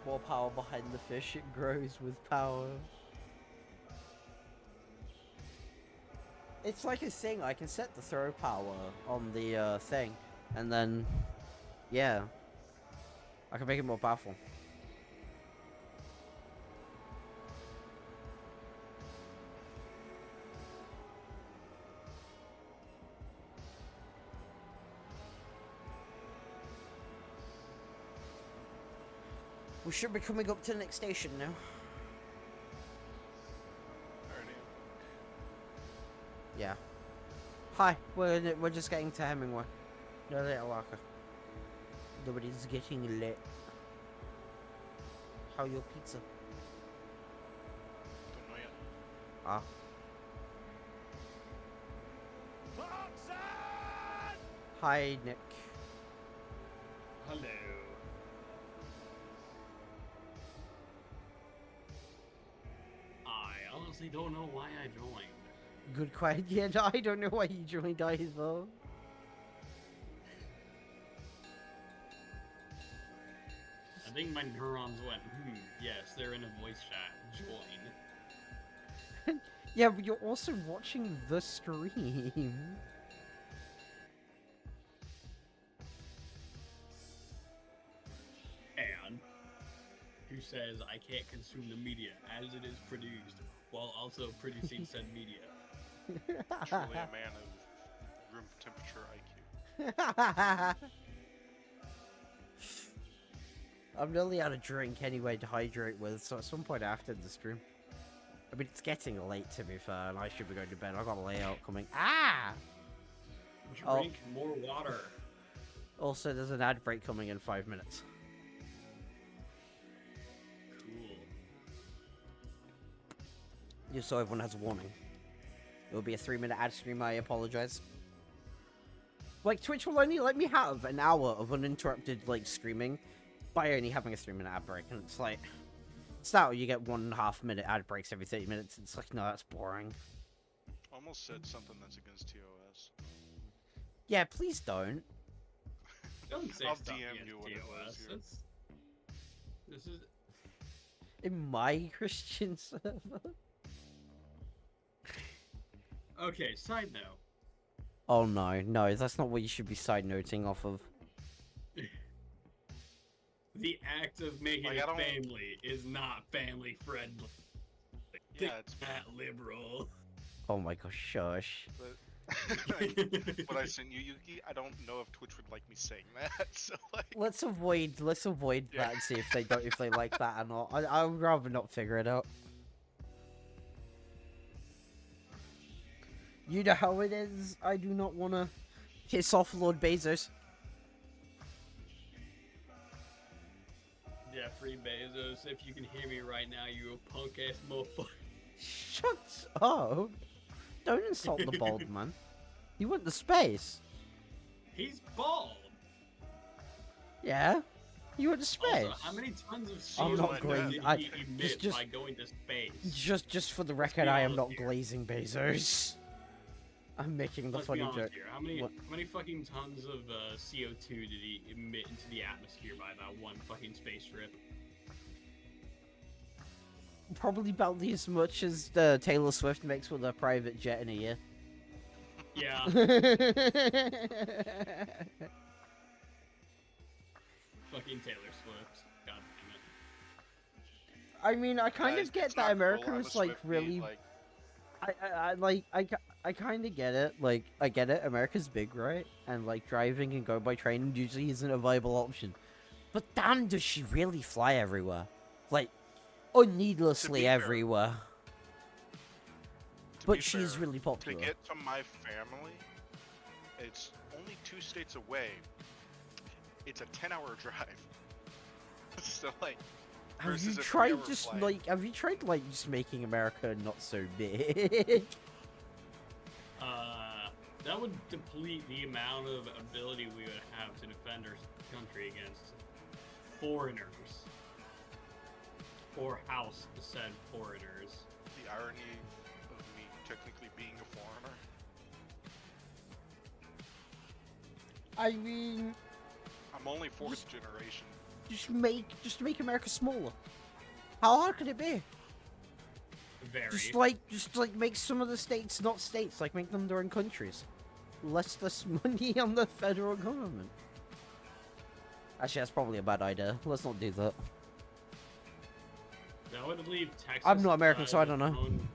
More power behind the fish, it grows with power. It's like a thing, I can set the throw power on the thing, and then, yeah, I can make it more powerful. We should be coming up to the next station now. Yeah. Hi, we're just getting to Hemingway. No Little Arca. Nobody's getting lit. How your pizza? Don't know yet. Ah. Hi, Nick. Hello. I honestly don't know why I joined. Good question. Yeah, no, I don't know why you joined either. I think my neurons went, yes, they're in a voice chat. Join. Yeah, but you're also watching the stream. And who says I can't consume the media as it is produced while also producing said media? Truly a man of room temperature IQ. I'm nearly out of drink anyway to hydrate with, so at some point after the stream. I mean, it's getting late to be fair, and I should be going to bed. I got a layout coming. Ah! Drink more water. Also, there's an ad break coming in 5 minutes. Cool. Just so everyone has a warning. It will be a 3-minute ad stream, I apologize. Like, Twitch will only let me have an hour of uninterrupted, like, streaming by only having a 3-minute ad break, and it's like... It's that, or you get 1.5 minute ad breaks every 30 minutes, it's like, no, that's boring. Almost said something that's against TOS. Yeah, please don't. Don't say I'll stuff DM against you what it was TOS. here. This is... In my Christian server? Okay, side note. Oh no, no, that's not what you should be side noting off of. The act of making Like, a I don't- family is not family friendly. Yeah, it's That liberal. Oh my gosh, shush. But what I sent you, Yuki, I don't know if Twitch would like me saying that. So like, Let's avoid Yeah. that and see if they like that or not. I would rather not figure it out. You know how it is. I do not want to piss off Lord Bezos. Jeffrey Bezos, if you can hear me right now, you a punk ass motherfucker. Shut up! Don't insult the bald man. He went to space. He's bald. Yeah, he went to space. Also, how many tons of I'm CO2 not going. did I he emit just by going to space? just for the record, I am not glazing Bezos. I'm making the Let's be funny honest joke. here. How What? many fucking tons of CO2 did he emit into the atmosphere by that one fucking space trip? Probably about as much as Taylor Swift makes with a private jet in a year. Yeah. Fucking Taylor Swift. God damn it. I mean, I kind Guys, of get it's that not cool. America I'm a is like Swiftie, really. like- I kind of get it. Like, I get it. America's big, right? And like driving and go by train usually isn't a viable option. But damn, does she really fly everywhere? Like, needlessly fair, everywhere. to But be she's fair, really To popular. get to my family, it's only 2 states away. It's a 10-hour drive. So like, Have you versus a tried 3-hour just flight. like? Have you tried like just making America not so big? That would deplete the amount of ability we would have to defend our country against foreigners. Or house said foreigners. The irony of me technically being a foreigner. I mean, I'm only 4th generation. just make America smaller. How hard could it be? Very. Just like make some of the states not states, like make them their own countries. Less money on the federal government. Actually, that's probably a bad idea. Let's not do that. That would leave Texas. I'm not American, so I as don't know. its own-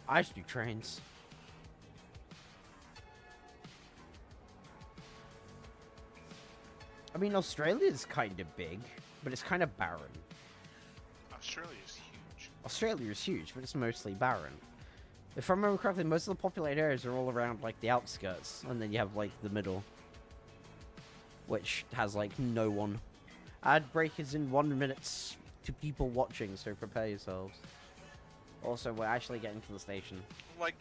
I just do trains. I mean, Australia's kind of big, but it's kind of barren. Australia's huge. Australia is huge, but it's mostly barren. If I remember correctly, most of the populated areas are all around, like, the outskirts, and then you have, like, the middle, which has, like, no one. Ad break is in 1 minute to people watching, so prepare yourselves. Also, we're actually getting to the station. Like,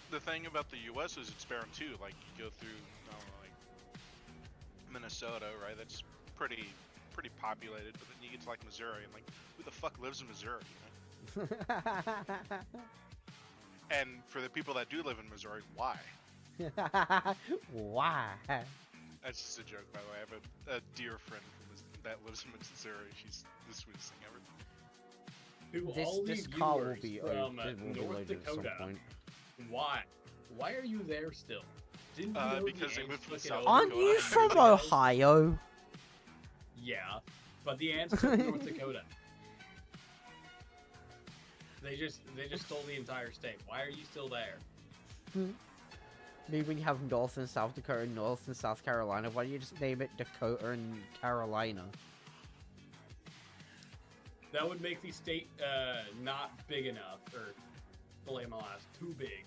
the thing about the U.S. is it's barren too. Like, you go through, I don't know, like Minnesota, right? That's pretty populated. But then you get to like Missouri, and like, who the fuck lives in Missouri? You know? And for the people that do live in Missouri, why? Why? That's just a joke, by the way. I have a dear friend that lives in Missouri. She's the sweetest thing ever. To all This the car will viewers be from loaded North at some Dakota, point. why? Why are you there still? Didn't you know Because the they moved ants from took it South over? Aren't you from Ohio? Yeah, but the ants took North Dakota. They just stole the entire state. Why are you still there? Maybe when you have North and South Dakota, North and South Carolina, why don't you just name it Dakota and Carolina? That would make the state not big enough, or filet mignon too big.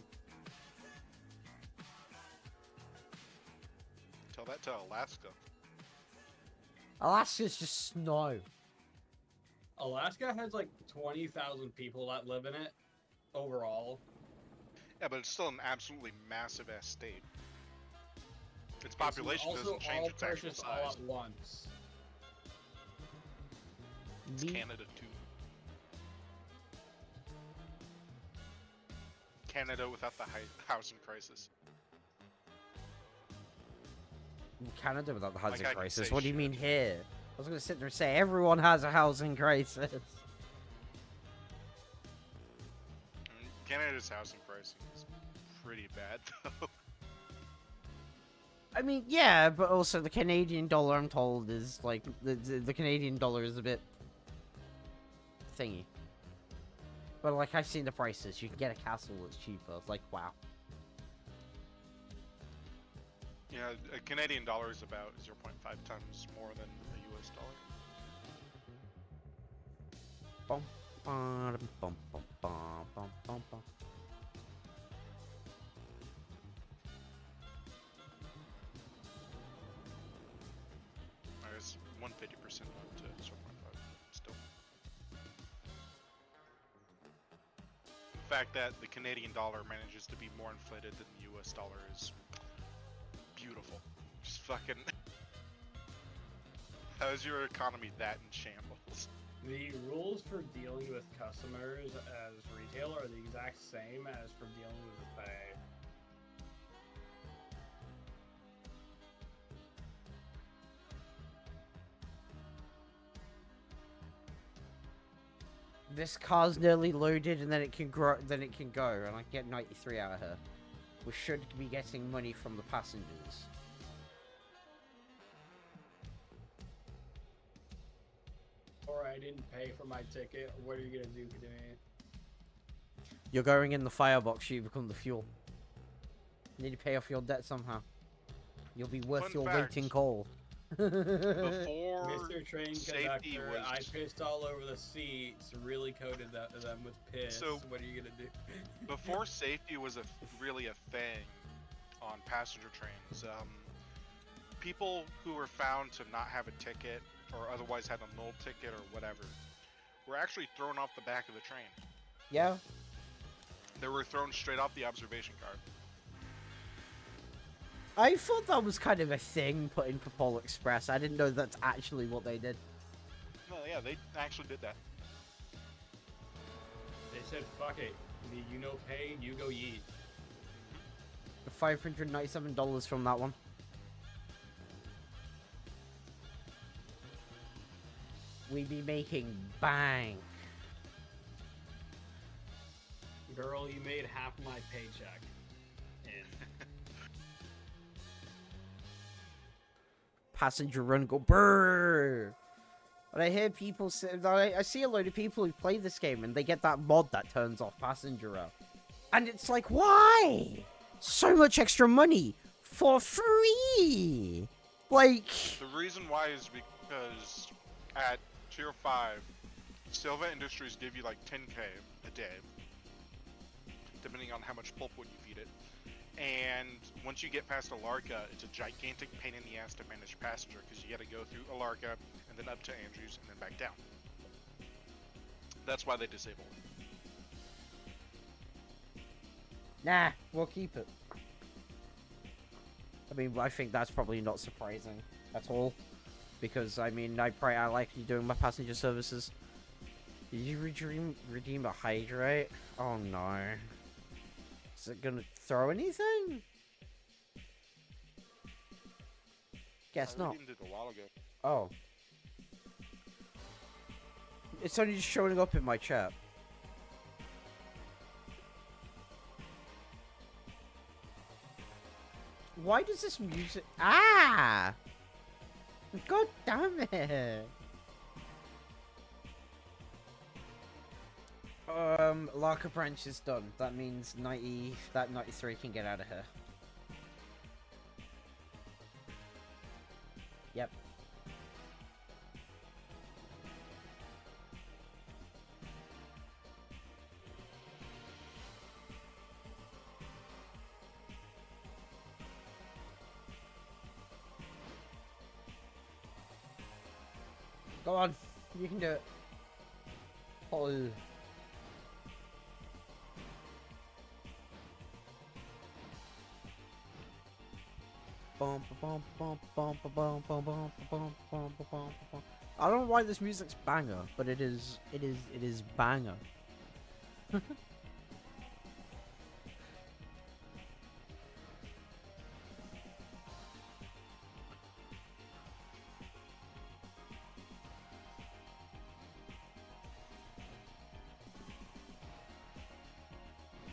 Tell that to Alaska. Alaska's just snow. Alaska has like 20,000 people that live in it overall. Yeah, but it's still an absolutely massive ass state. Its population also doesn't change all its actual purchased all size. at once. It's Canada too. Canada without the housing crisis. Canada without the housing Like I can crisis. say What do you shit. mean here? I was going to sit there and say everyone has a housing crisis. Canada's housing pricing is pretty bad though. I mean, yeah, but also the Canadian dollar, I'm told, is like the Canadian dollar is a bit thingy. But like I've seen the prices, you can get a castle that's cheaper. It's like wow. Yeah, a Canadian dollar is about 0.5 times more than a US dollar. Bum, bum, bum, bum, bum, bum, bum, bum. There's 150% up to 0.5 still. The fact that the Canadian dollar manages to be more inflated than the US dollar is beautiful. Just fucking... How is your economy that in shambles? The rules for dealing with customers as retail are the exact same as for dealing with the Fae. This car's nearly loaded, and then it can grow. Then it can go, and I get 93 out of her. We should be getting money from the passengers. Or I didn't pay for my ticket. What are you gonna do to me? You're going in the firebox. You become the fuel. You need to pay off your debt somehow. You'll be worth Fun your fact. weight in coal. Before Mr. Train safety Conductor, was... I pissed all over the seats, really coated them with piss. So- what are you gonna do? Before safety was really a thing on passenger trains, people who were found to not have a ticket or otherwise had a null ticket or whatever were actually thrown off the back of the train. Yeah. They were thrown straight off the observation card. I thought that was kind of a thing put in for Pole Express. I didn't know that's actually what they did. No, yeah, they actually did that. They said, fuck it. You no pay, you go yeet. $597 from that one. We be making bank. Girl, you made half my paycheck. And Passenger run go brrr. But I hear people say, I see a load of people who play this game and they get that mod that turns off passenger row. And it's like, why? So much extra money for free. Like, The reason why is because at Tier 5, Silva Industries give you like 10k a day, depending on how much pulpwood you feed it. And once you get past Alarka, it's a gigantic pain in the ass to manage passenger because you got to go through Alarka and then up to Andrews and then back down. That's why they disable it. nah, we'll keep it. I mean, I think that's probably not surprising at all. Because, I mean, I like you doing my passenger services. Did you redeem a hydrate? Oh no. Is it gonna throw anything? Guess I not. redeemed it a while ago. Oh. It's only just showing up in my chat. Why does this music... Ah! God damn it! Larka branch is done. That means 93 can get out of here. Yep. Go on, you can do it. Oh. I don't know why this music's banger, but it is banger.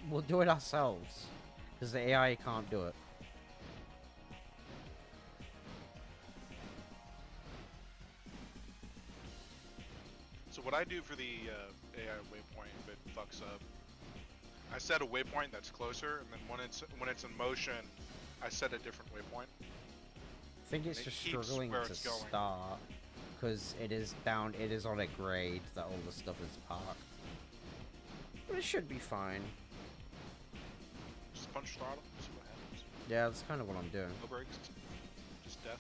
We'll do it ourselves, because the AI can't do it. So what I do for the AI waypoint, if it fucks up, I set a waypoint that's closer, and then when it's in motion, I set a different waypoint. I think it's It just keeps struggling where to it's going. start, because it is on a grade that all the stuff is parked. But it should be fine. Just punch throttle, see what happens. Yeah, that's kind of what I'm doing. No brakes, just death.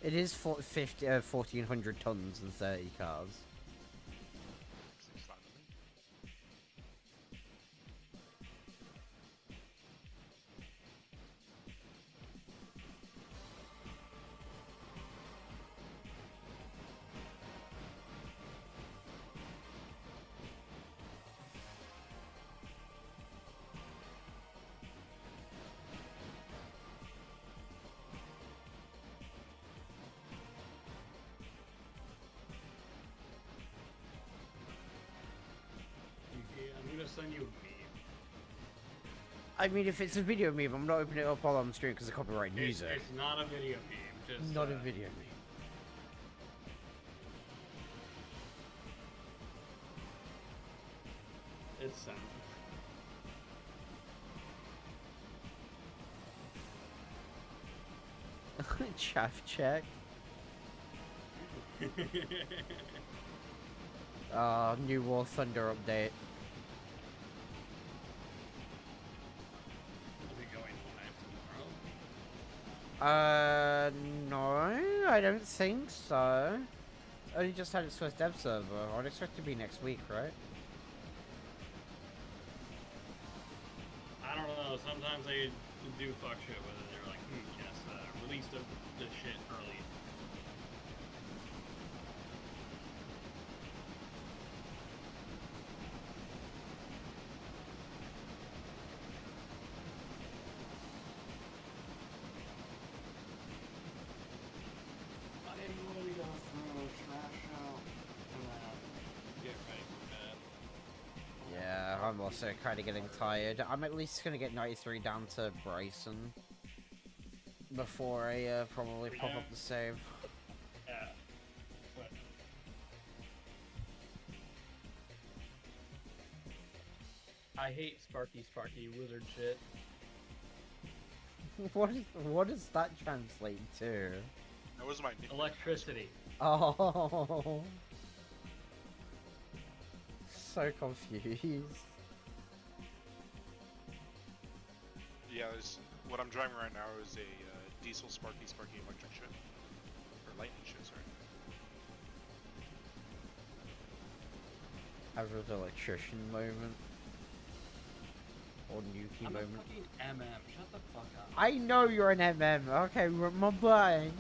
It is 1,400 tons and 30 cars. Seems fine to me. I'm gonna send you a meme. I mean, if it's a video meme, I'm not opening it up while I'm streaming because of copyright music. It's not a video meme. Just Not a video meme. It's sent. Chaff check. New War Thunder update. Will be going live tomorrow? No, I don't think so. Only just had its first dev server. I'd expect it to be next week, right? I don't know. Sometimes they do fuck shit with it. They're like, yes, release the shit early. I am literally gonna throw trash out and get ready for bed. Yeah, I'm also kind of getting tired. I'm at least gonna get 93 down to Bryson before I probably pop up the save. Yeah. But I hate Sparky wizard shit. What does that translate to? That was my nickname. Electricity. Oh, so confused. Yeah, what I'm driving right now is a diesel Sparky electric shit. Or lightning shit, sorry. Average electrician moment. Or Nuki I'm moment. a fucking MM. Shut the fuck up. I know you're an MM. Okay, my brain.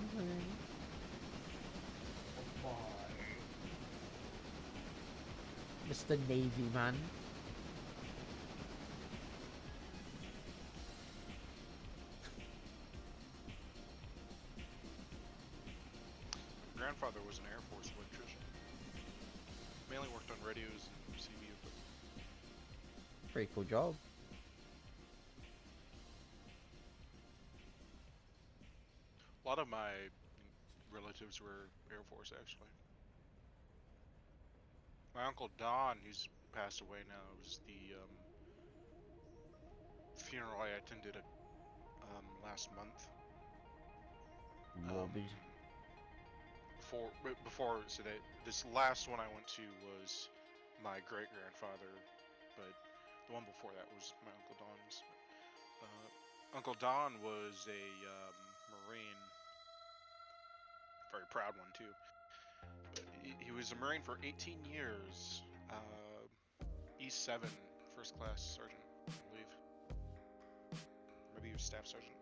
Mr. Navy man. Grandfather was an Air Force electrician. Mainly worked on radios and CV equipment. Pretty cool job. A lot of my relatives were Air Force, actually. My uncle Don, who's passed away now, was the funeral I attended last month. Morbid. This last one I went to was my great grandfather, but the one before that was my Uncle Don's. Uncle Don was a Marine very proud one too. But he was a Marine for 18 years. E7, first class sergeant, I believe. Maybe he was staff sergeant.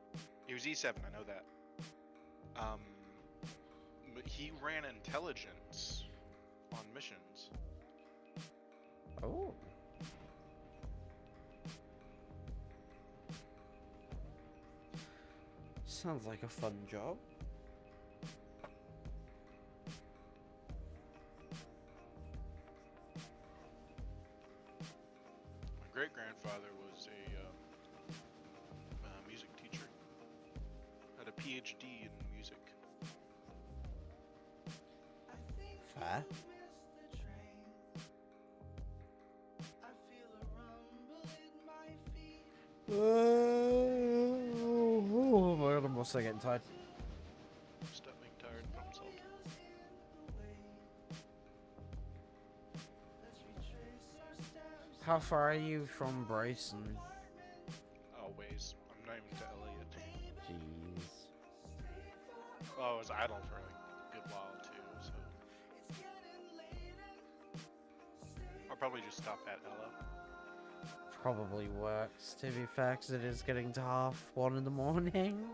He was E7, I know that. But he ran intelligence on missions. Oh. Sounds like a fun job. My great-grandfather was a music teacher. Had a PhD in music. Fair. Oh my god, I'm also getting tired. Stop being tired, problem solved. How far are you from Bryson? Always. I'm not even to LA yet. Jeez. Well, I was idle for like a good while too, so I'll probably just stop at LA. Probably works, to be fair, because it is getting to 1:30 in the morning.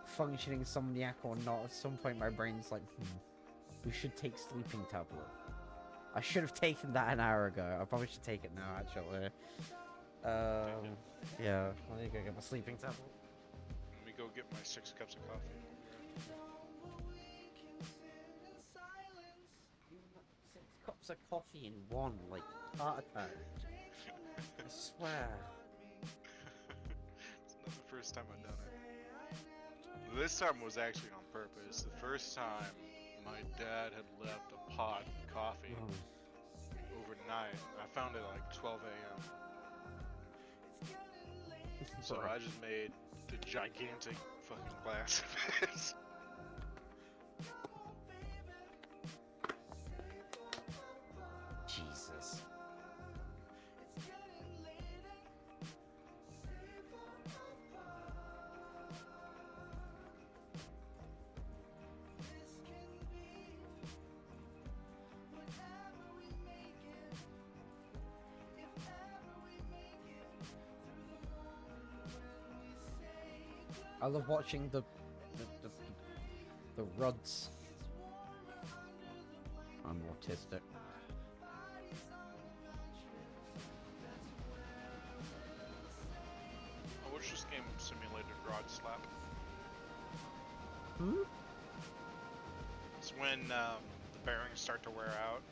Functioning Somniac or not, at some point my brain's like, we should take sleeping tablet. I should have taken that an hour ago. I probably should take it now, actually. Yeah, I need to go get my sleeping tablet. Let me go get my 6 cups of coffee. 6 cups of coffee in one, like, heart attack. I swear. It's not the first time I've done it. This time was actually on purpose. The first time, my dad had left a pot of coffee overnight. I found it at like 12 a.m. So I just made the gigantic fucking glass of it. Jesus. I love watching the Ruds. I'm autistic. I watched this game simulated Rod Slap. It's when the bearings start to wear out.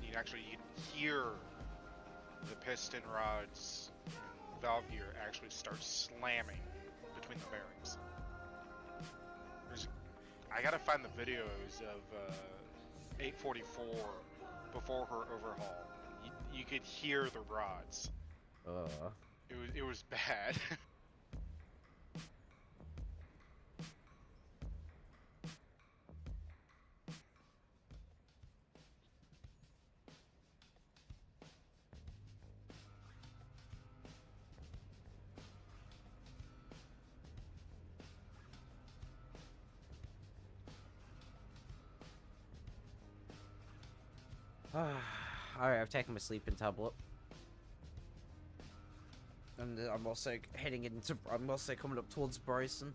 You hear the piston rods and valve gear actually start slamming between the bearings. I gotta find the videos of 844 before her overhaul. You could hear the rods. It was bad. Alright, I've taken my sleeping tablet. And I'm also heading into... I'm also coming up towards Bryson.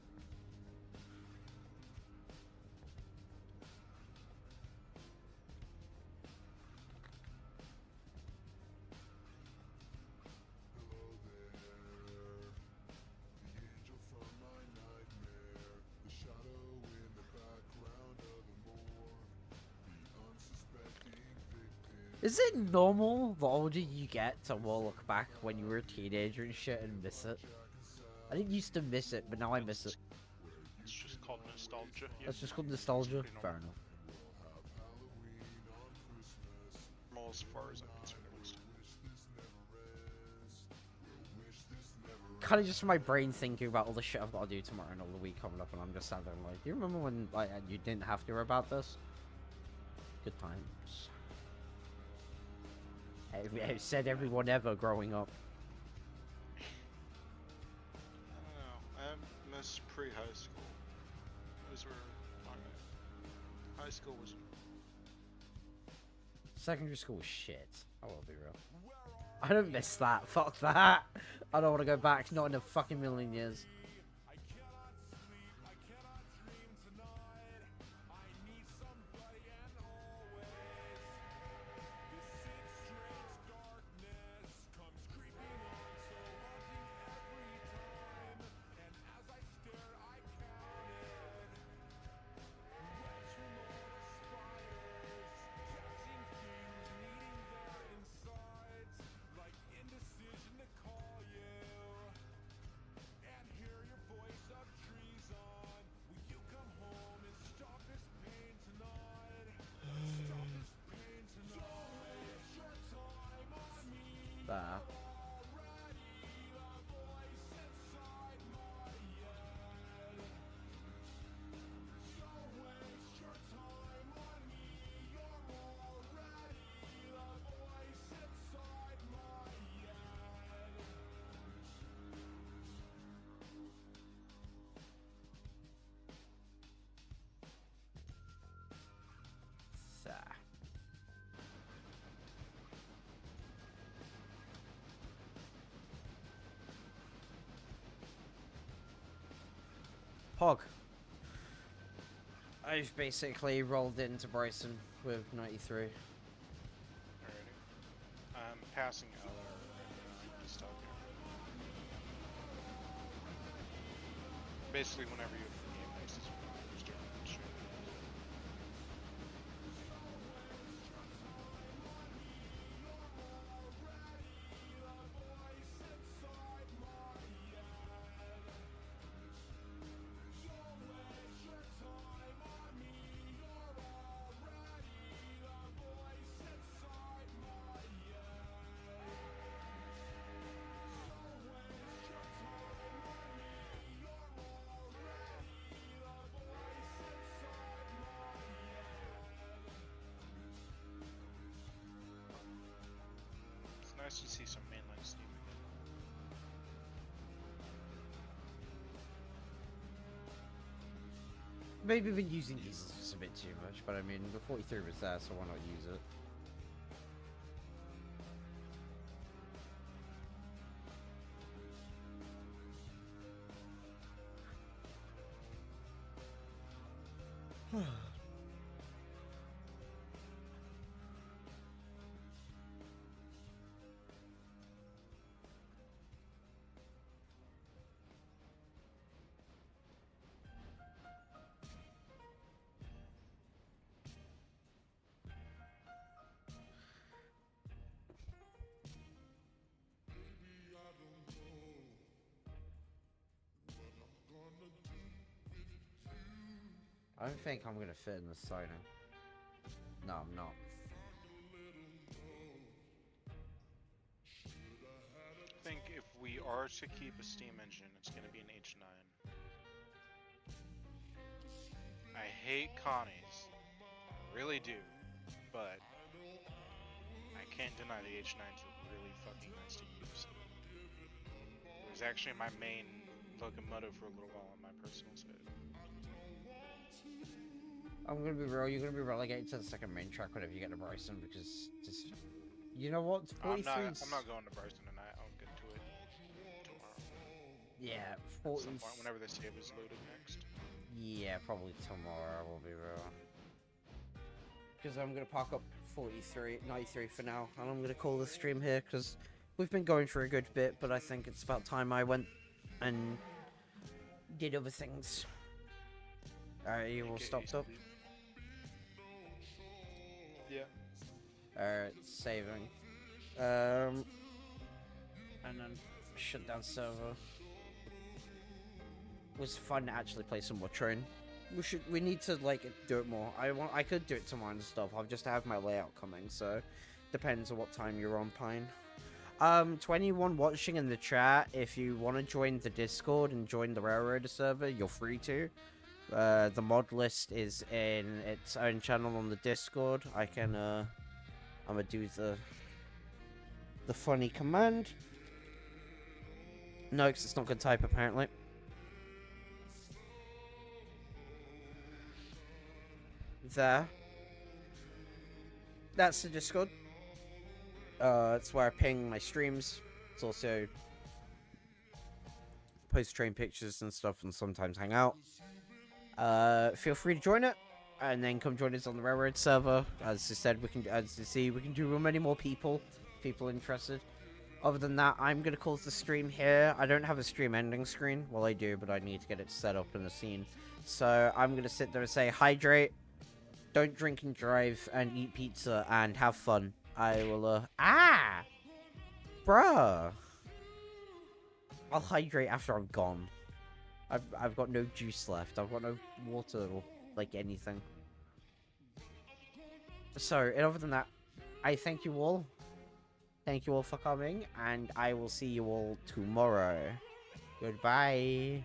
Is it normal the older you get to look back when you were a teenager and shit and miss it? I didn't used to miss it, but now I miss it. It's just called nostalgia. That's just called nostalgia? Fair enough. Well, as far as I'm concerned, at least. Kind of just my brain thinking about all the shit I've got to do tomorrow and all the week coming up, and I'm just standing there like, do you remember when like you didn't have to worry about this? Good times. It said everyone ever growing up. I don't know. I miss pre-high school. Those were High school was. Secondary school was shit. I will be real. I don't miss that. Fuck that. I don't want to go back. Not in a fucking million years. There. Pog. I've basically rolled into Bryson with 93. Alrighty. I'm passing Eller and just out here. Basically, whenever you have the game next is when you start shooting. Nice to see some mainline Steam again. Maybe been using these just a bit too much, but I mean, the 43 was there, so why not use it? I don't think I'm gonna fit in the signing. No, I'm not. I think if we are to keep a steam engine, it's going to be an H9. I hate Connie's. I really do. But I can't deny the H9s are really fucking nice to use. It was actually my main locomotive for a little while on my personal side. I'm gonna be real, you're gonna be relegated to the second main track whenever you get to Bryson, because just... You know what? 43's... I'm not going to Bryson tonight. I'll get to it tomorrow. Yeah, At 40... some point, whenever the save is loaded next. Yeah, probably tomorrow, will be real. Because I'm gonna park up 93 for now, and I'm gonna call the stream here, because we've been going for a good bit, but I think it's about time I went and did other things. Alright, you all stopped up? Yeah. Alright, saving. And then shut down server. It was fun to actually play some more Train. We need to like do it more. I could do it tomorrow and stuff. I'll just have my layout coming, so depends on what time you're on, Pine. 21 watching in the chat, if you want to join the Discord and join the Railroader server, you're free to. The mod list is in its own channel on the Discord. I can, I'm gonna do the funny command. No, because it's not good type, apparently. there. That's the Discord. It's where I ping my streams. It's also post train pictures and stuff, and sometimes hang out. Feel free to join it, and then come join us on the Railroad server. As I said, as you see, we can do with many more people interested. Other than that, I'm gonna close the stream here. I don't have a stream ending screen. Well, I do, but I need to get it set up in the scene. So I'm gonna sit there and say, hydrate, don't drink and drive, and eat pizza, and have fun. I will, bruh. I'll hydrate after I'm gone. I've got no juice left. I've got no water or, like, anything. So, and other than that, I thank you all. Thank you all for coming, and I will see you all tomorrow. Goodbye.